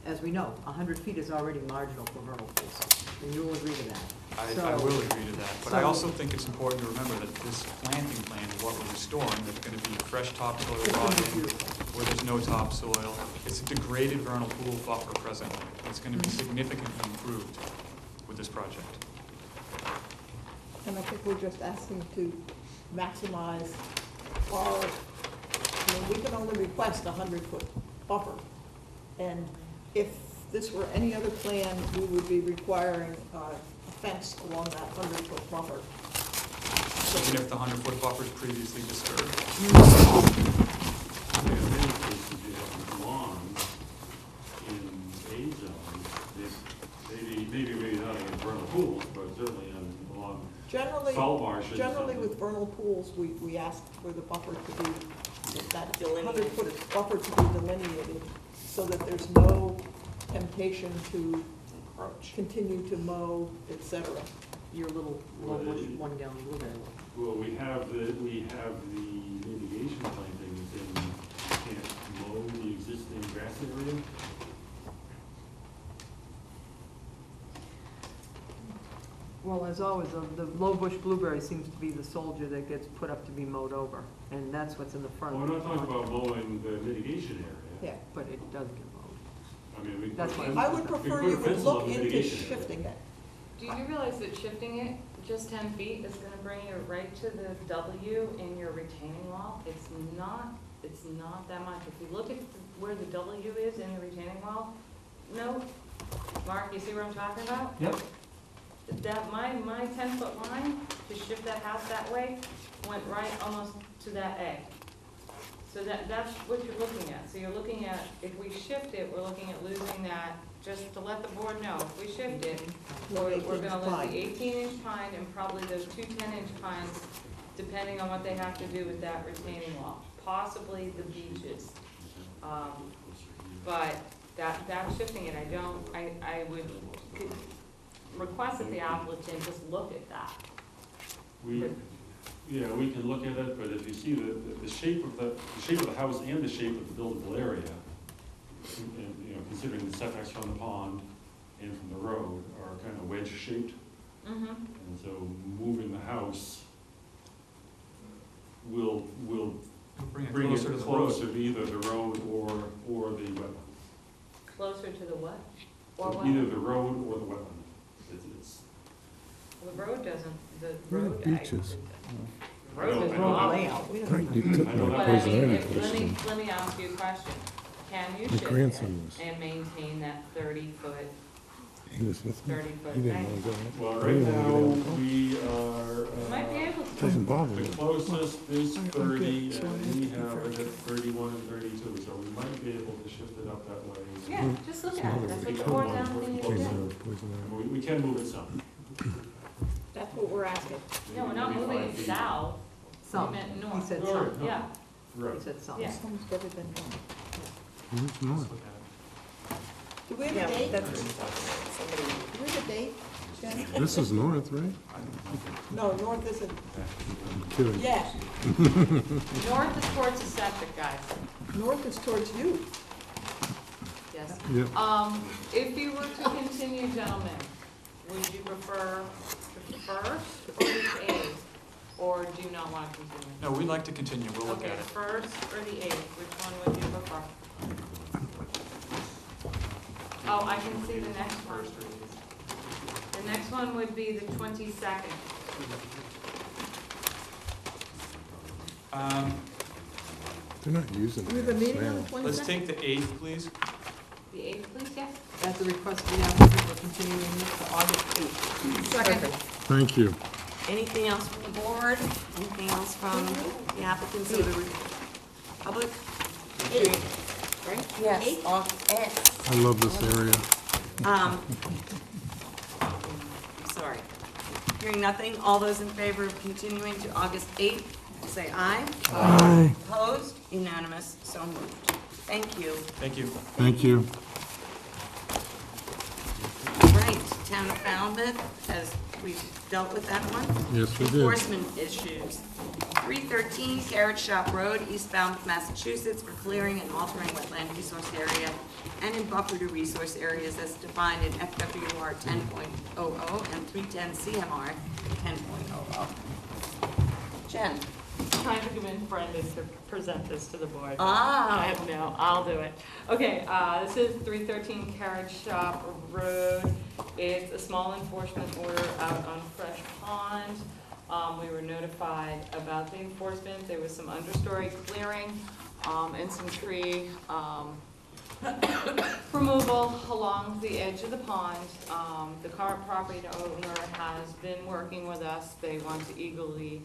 as we know, 100 feet is already marginal for vernal pools, and you will agree to that. I will agree to that, but I also think it's important to remember that this planting plan is what we're restoring. There's going to be fresh topsoil rotting, where there's no topsoil. It's a degraded vernal pool buffer presently. It's going to be significantly improved with this project. And I think we're just asking to maximize we can only request a 100-foot buffer. And if this were any other plan, we would be requiring a fence along that 100-foot buffer. Even if the 100-foot buffer is previously disturbed. In many cases, you have lawns in A zones, maybe not in vernal pools, but certainly along Generally, salt marshes. generally with vernal pools, we ask for the buffer to be, that 100-foot buffer to be delineated, so that there's no temptation to continue to mow, et cetera. Your little Well, 1-gallon blueberry one. Well, we have the mitigation plantings and you can't mow the existing grass area. Well, as always, the low bush blueberry seems to be the soldier that gets put up to be mowed over, and that's what's in the front. Well, we're not talking about mowing the mitigation area. Yeah. But it does get mowed. I mean, we. That's why I would prefer you would look into mitigation shifting it. Do you realize that shifting it just 10 feet is gonna bring you right to the W in your retaining wall? It's not that much. If you look at where the W is in the retaining wall, no, Mark, you see what I'm talking about? Yep. That, my 10-foot line, to shift that house that way, went right almost to that A. So that's what you're looking at. So you're looking at, if we shift it, we're looking at losing that, just to let the board know, if we shift it, we're gonna lose the 18-inch pine and probably those 2 10-inch pines, depending on what they have to do with that retaining wall, possibly the beeches. But that shifting it, I would request that the applicant just look at that. Yeah, we can look at it, but if you see the shape of the house and the shape of the buildable area, and, you know, considering the setbacks from the pond and from the road are kind of wedge shaped. Mm-hmm. And so moving the house will Bring it bring closer it to the closer road. to either the road or the wetland. Closer to the what? Or what? Either the road or the wetland. It's The road doesn't, the Where are road. the beaches? The road doesn't I know allow that. it. You took I know my that. But I mean, learning let question. me ask you a question. Can you My shift it grandson was- and maintain that 30-foot, He was with me. 30-foot He didn't thing? want to go. Well, I right didn't now, want to get out. we are, Might be able to. Doesn't bother the me. closest is I'm 30, good, so I and have we to have defer. it at 31 and 32, so we might be able to shift it up that way. Yeah, just look at it. That's what the board's asking you to do. We can move it some. That's what we're asking. No, we're not Maybe moving 5 it feet. south. Some. We meant He north. said North, some. no. Yeah, Right. He said some. yeah. Some's better than done. Who's north? Do we have a date? Do we have a date, Jen? This is north, right? No, north isn't, I'm kidding. yeah, North is towards the septic, guys. north is towards you. Yes. Yep. If you were to continue, gentlemen, would you prefer the first or the eighth? Or do you not want to continue? No, we'd like to continue, we'll look Okay, at the it. first or the eighth, which one would you prefer? Oh, I can see the next one. The next one would be the 22nd. They're not using We have a it meeting on now. the 22nd? Let's take the 8th, please. The 8th, please, yes? At the request of the applicant, we're continuing this to August 8th. Second. Thank you. Anything else from the board? Anything else from the applicants or the public? Right? Yes. I love this area. I'm sorry. Hearing nothing, all those in favor of continuing to August 8th, say aye. Aye. Opposed? Unanimous, so moved. Thank you. Thank you. Thank you. Right, Town of Falmouth, as we dealt with that one. Yes, we did. Enforcement issues. 313 Carrot Shop Road, East Falmouth, Massachusetts, for clearing and altering wetland resource area and in buffer to resource areas as defined in FWR 10.00 and 310 CMR 10.00. Jen? Trying to convince Brendan to present this to the board. Ah. No, I'll do it. Okay, this is 313 Carrot Shop Road. It's a small enforcement order out on Fresh Pond. We were notified about the enforcement. There was some understory clearing and some tree removal along the edge of the pond. The current property owner has been working with us. They want to eagerly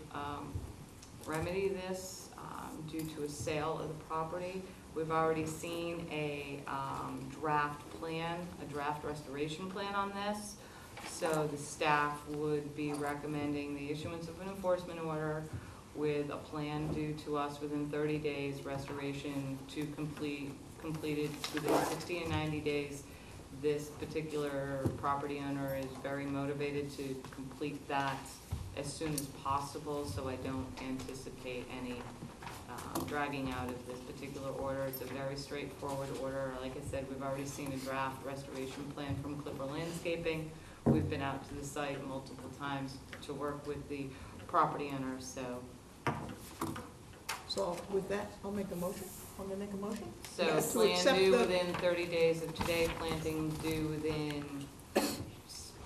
remedy this due to a sale of the property. We've already seen a draft plan, a draft restoration plan on this. So the staff would be recommending the issuance of an enforcement order with a plan due to us within 30 days, restoration to completed within 60 and 90 days. This particular property owner is very motivated to complete that as soon as possible, so I don't anticipate any dragging out of this particular order. It's a very straightforward order. Like I said, we've already seen a draft restoration plan from Clipper Landscaping. We've been out to the site multiple times to work with the property owner, So with that, I'll make a motion. I'm gonna make a motion. So Yes, to plan accept due the- within 30 days of today, planting due within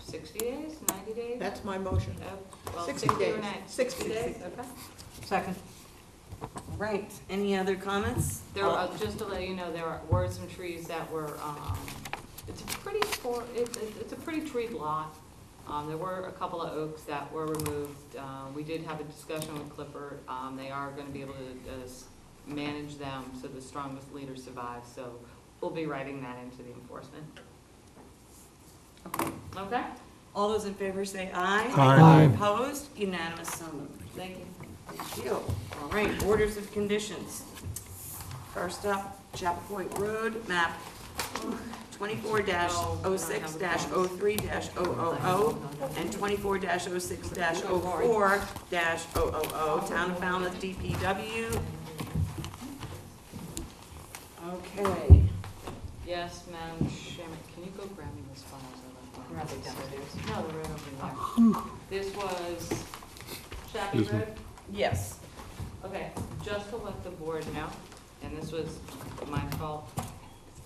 60 days, 90 days? That's my motion. Well, 60 60 or days. 90? 60 days, okay. Second. Right, any other comments? There are, just to let you know, there were some trees that were, it's a pretty treed lot. There were a couple of oaks that were removed. We did have a discussion with Clipper. They are gonna be able to manage them so the strongest leader survives, so we'll be writing that into the enforcement. Okay? All those in favor say aye. Aye. Opposed? Unanimous, so moved. Thank you. Thank you. All right, orders of conditions. First up, Chapel Point Road, map 24-06-03-000 and 24-06-04-000, Town of Falmouth DPW. Okay. Yes, Madam Chairman, can you go grab me those files? Grab it downstairs. No, they're right over there. This was Chappie Excuse me. Road? Yes. Okay, just to let the board know, and this was my fault,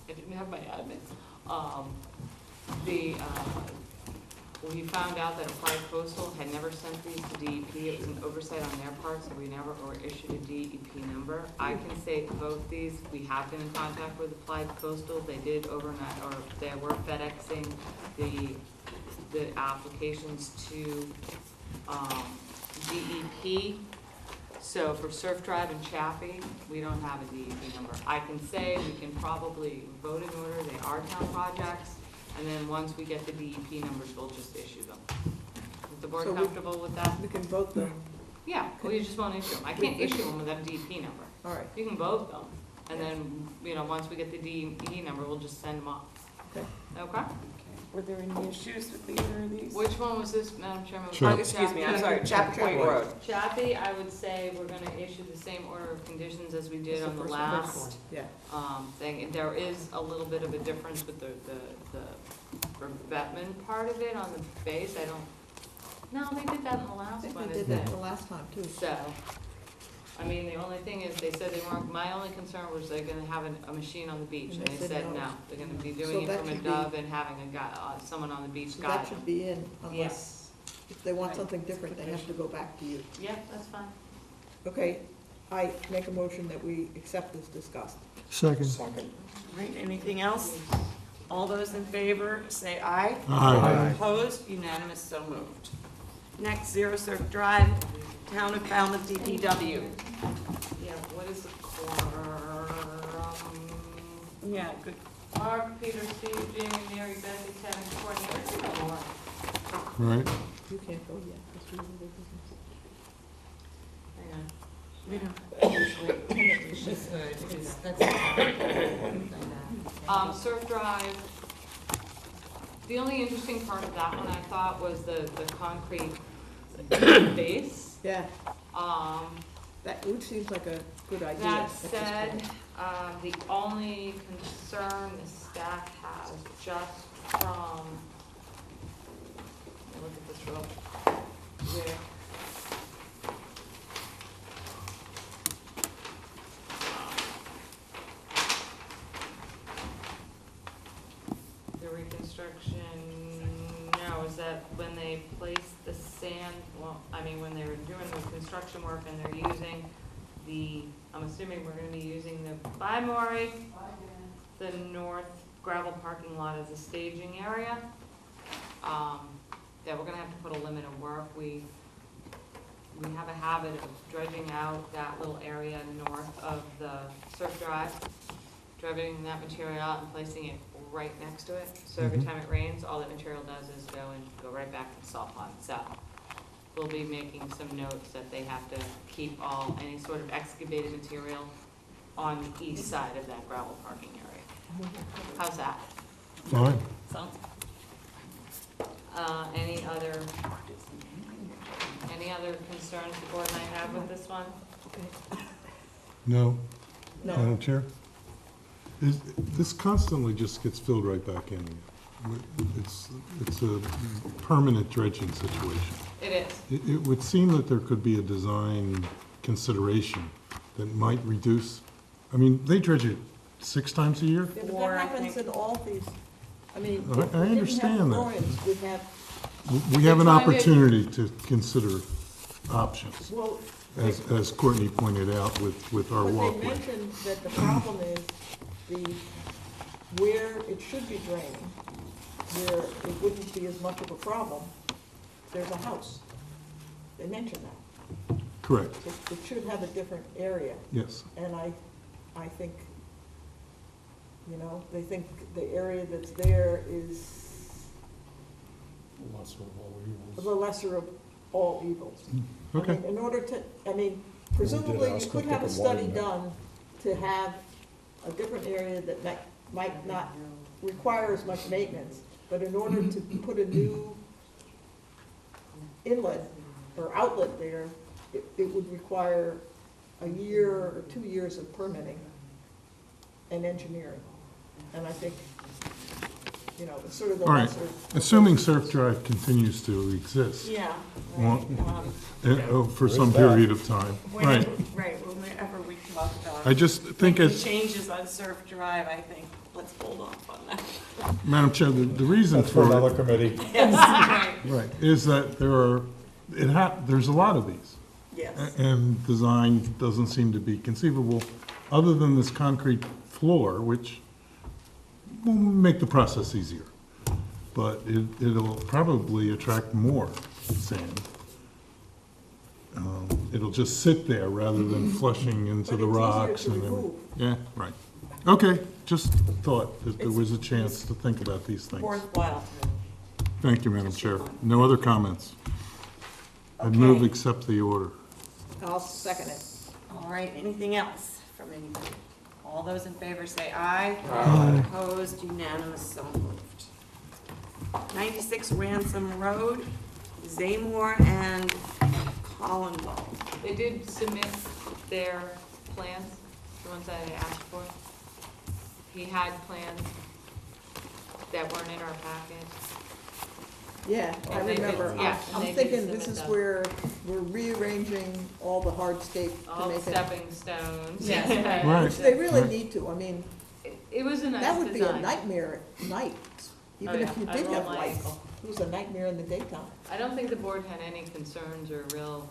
I didn't have my admin. We found out that Applied Coastal had never sent these to DEP. It was an oversight on their part, so we never were issued a DEP number. I can say to both these, we have been in contact with Applied Coastal. They did overnight, or they were FedExing the applications to DEP. So for Surf Drive and Chappie, we don't have a DEP number. I can say we can probably vote in order, they are town projects, and then once we get the DEP numbers, we'll just issue them. Is the board So we- comfortable with that? We can vote them. Yeah, well, you just won't issue them. I can't issue them without a DEP number. All right. You can vote them, and then, once we get the DEP number, we'll just send them off. Okay. Okay? Were there any issues with either of these? Which one was this, Madam Chairman? Sure. Oh, excuse me, I'm sorry, Chapel Point Road. Chappie, I would say we're gonna issue the same order of conditions as we did That's on the first last Yeah. thing. There is a little bit of a difference with the revetment part of it on the base. No, they did that in the I last think one, we did isn't that it? the last time too. So, the only thing is, they said they weren't, my only concern was they're gonna have a machine on the beach, And and they they said said no. no. They're gonna be So doing it that from a should be- dove and having a guy, someone on the beach So guide that them. should be in unless, Yes. if they want Right. something different, they have to go back to you. Yeah, that's fine. Okay, I make a motion that we accept as discussed. Second. Second. All right, anything else? All those in favor, say aye. Aye. Opposed? Unanimous, so moved. Next, Zero Surf Drive, Town of Falmouth DPW. Yeah, what is the quorum? Yeah, good. Mark, Peter, Steve, Jamie, Mary, Becky, Kevin, Courtney, where's the more? Right. You can't go yet. That's your other business. Hang on. We don't- Surf Drive, the only interesting part of that one I thought was the concrete base. Yeah, Um, that would seems like a good idea. That at this said, point. the only concern the staff has just from, let me look at this real quick. The reconstruction, no, is that when they place the sand, when they were doing the construction work and they're using I'm assuming we're gonna be using the, bye Maury. the north gravel parking lot as a staging area. That we're gonna have to put a limit of work. We have a habit of dredging out that little area north of the surf drive, dredging that material out and placing it right next to it. So every time it rains, all that material does is go right back to the salt pond. So we'll be making some notes that they have to keep any sort of excavated material on the east side of that gravel parking area. How's that? Fine. Sounds. Any other concerns the board might have with this one? No. No. Madam Chair? This constantly just gets filled right back in. It's a permanent dredging situation. It is. It would seem that there could be a design consideration that might reduce, I mean, they dredge it 6 times a year? Yeah, but that happens in all these, I mean, I if we didn't understand have that. drawings, we'd have, We have an They're trying to- opportunity to consider options, well, as Courtney pointed out with our but they walkway. mentioned that the problem is where it should be draining, where it wouldn't be as much of a problem, there's a house. They mentioned that. Correct, It should have a different area. yes. And I think, they think the area that's there is the lesser of all evils. I Okay. mean, in order to, presumably you could have a study done to have a different area that might not require as much maintenance, but in order to put a new inlet or outlet there, it would require a year or 2 years of permitting and engineering. And I think, it's sort of the All right, lesser. assuming Surf Drive continues to exist. Yeah. For some period of time, right. Right, whenever we talk about. I just think making it's, changes on Surf Drive, I think, let's hold off on that. Madam Chair, the reason That's for for another it, committee. Yes, right. right, is that there's a lot of these. Yes. And design doesn't seem to be conceivable, other than this concrete floor, which will make the process easier. But it'll probably attract more sand. It'll just sit there rather than flushing into But the it's easier rocks to and everything. remove. Yeah, right. Okay, just thought that there was a chance to think about these things. Worthwhile. Thank you, Madam Chair. No other comments? I'd move Okay. accept the order. I'll second it. All right, anything else from anybody? All those in favor say aye. Aye. Opposed, unanimous, so moved. 96 Ransom Road, Zaymore and Collinwell. They did submit their plans, the ones that I asked for. He had plans that weren't in our packet. Yeah, I And they did- remember. yeah, and I'm they did thinking this submit is them. where we're rearranging all the hardscape to All make it. stepping stones. Yes. Right. Which they really Right. need to, I mean, It was a nice that would be a design. nightmare at night, even Oh, if yeah. you I did roll have my lights. ankle. It was a nightmare in the daytime. I don't think the board had any concerns or real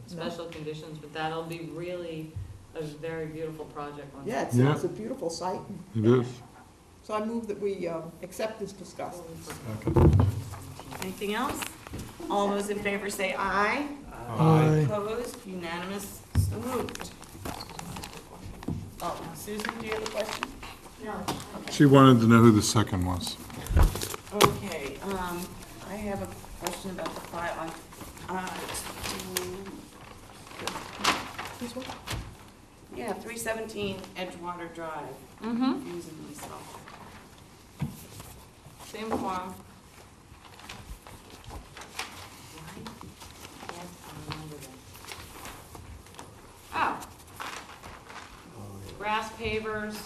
special conditions, but that'll be really a very beautiful project once. Yeah, Yeah. it's a beautiful site. It is. So I move that we accept as discussed. Anything else? All those in favor say aye. Aye. Opposed, unanimous, so moved. Oh, Susan, do you have a question? No. She wanted to know who the second was. Okay, I have a question about the file on, This one? yeah, 317 Edgewater Drive. Mm-hmm, Confusing myself. same form. Oh. Grass pavers,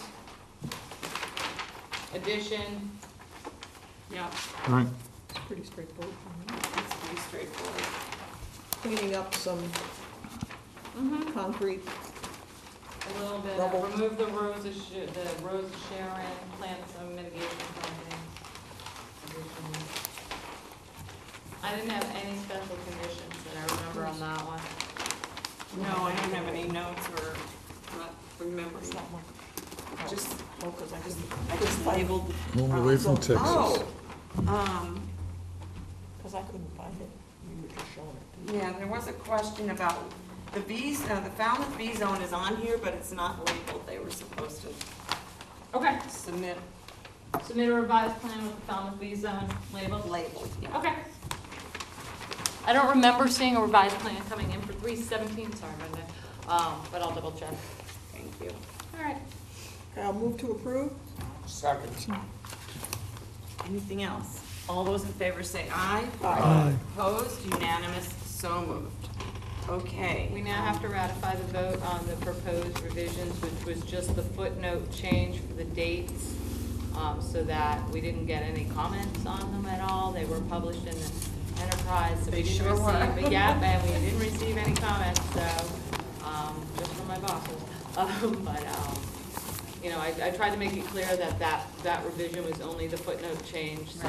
addition, Yeah, All right, It's pretty straightforward. it's pretty straightforward. Cleaning up some mm-hmm, concrete. a little bit, Rubble. remove the rows of Sharon, plant some mitigation plantings. Addition. I didn't have any special conditions that I remember on that one. No, I don't have any notes or not remembering. Just, Oh, 'cause I didn't. labeled. Home away from Texas. Oh, Because I couldn't find it. You were just showing it. yeah, there was a question about the B's, the Falmouth B zone is on here, but it's not labeled. They were supposed to Okay, submit submit a revised plan with the Falmouth B zone labeled. labeled, yeah. Okay. I don't remember seeing a revised plan coming in for 317, sorry about that, but I'll double check. Thank you. All right. Okay, I'll move to approve. Second. Anything else? All those in favor say aye. Aye. Opposed, unanimous, so moved. Okay. We now have to ratify the vote on the proposed revisions, which was just the footnote change for the dates, so that we didn't get any comments on them at all. They were published in the Enterprise, so we They didn't sure were. receive, yeah, and we didn't receive any comments, so, just from my bosses. You know, I tried to make it clear that that revision was only the footnote change, so.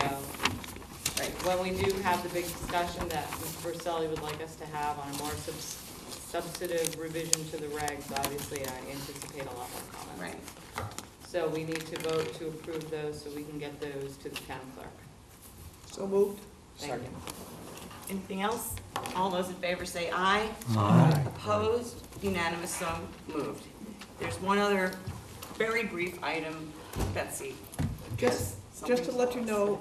Right. When we do have the big discussion that Ms. Verselli would like us to have on a more substantive revision to the regs, obviously I anticipate a lot more comments. Right. So we need to vote to approve those so we can get those to the town clerk. So moved. Thank you. Anything else? All those in favor say aye. Aye. Opposed, unanimous, so moved. There's one other very brief item, Betsy. Just to let you know,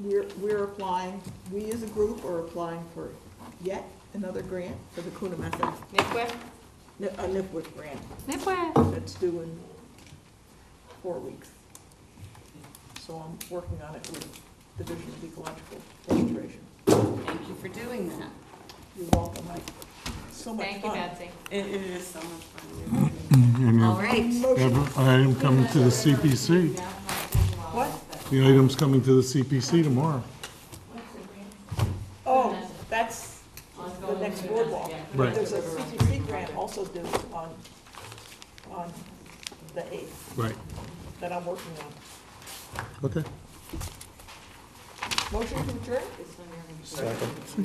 we're applying, we as a group are applying for yet another grant for the Kuna method. Nipwith? A NIPWIC grant. Nipwith. That's due in 4 weeks. So I'm working on it with Division of Ecological Restoration. Thank you for doing that. You're welcome, Mike. So much fun. Thank you, Betsy. It is so much fun. And All right. item coming to the CPC. What? The item's coming to the CPC tomorrow. Oh, that's the next boardwalk. Right. There's a CTC grant also due on the 8th Right. that I'm working on. Okay. Motion to adjourn?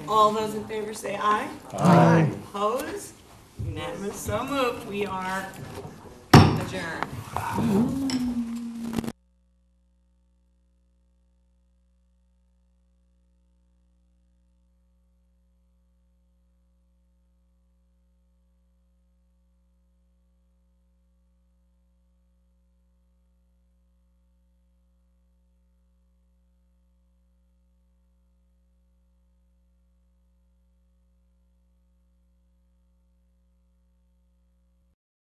All those in favor say aye. Aye. Opposed, unanimous, so moved. We are adjourned.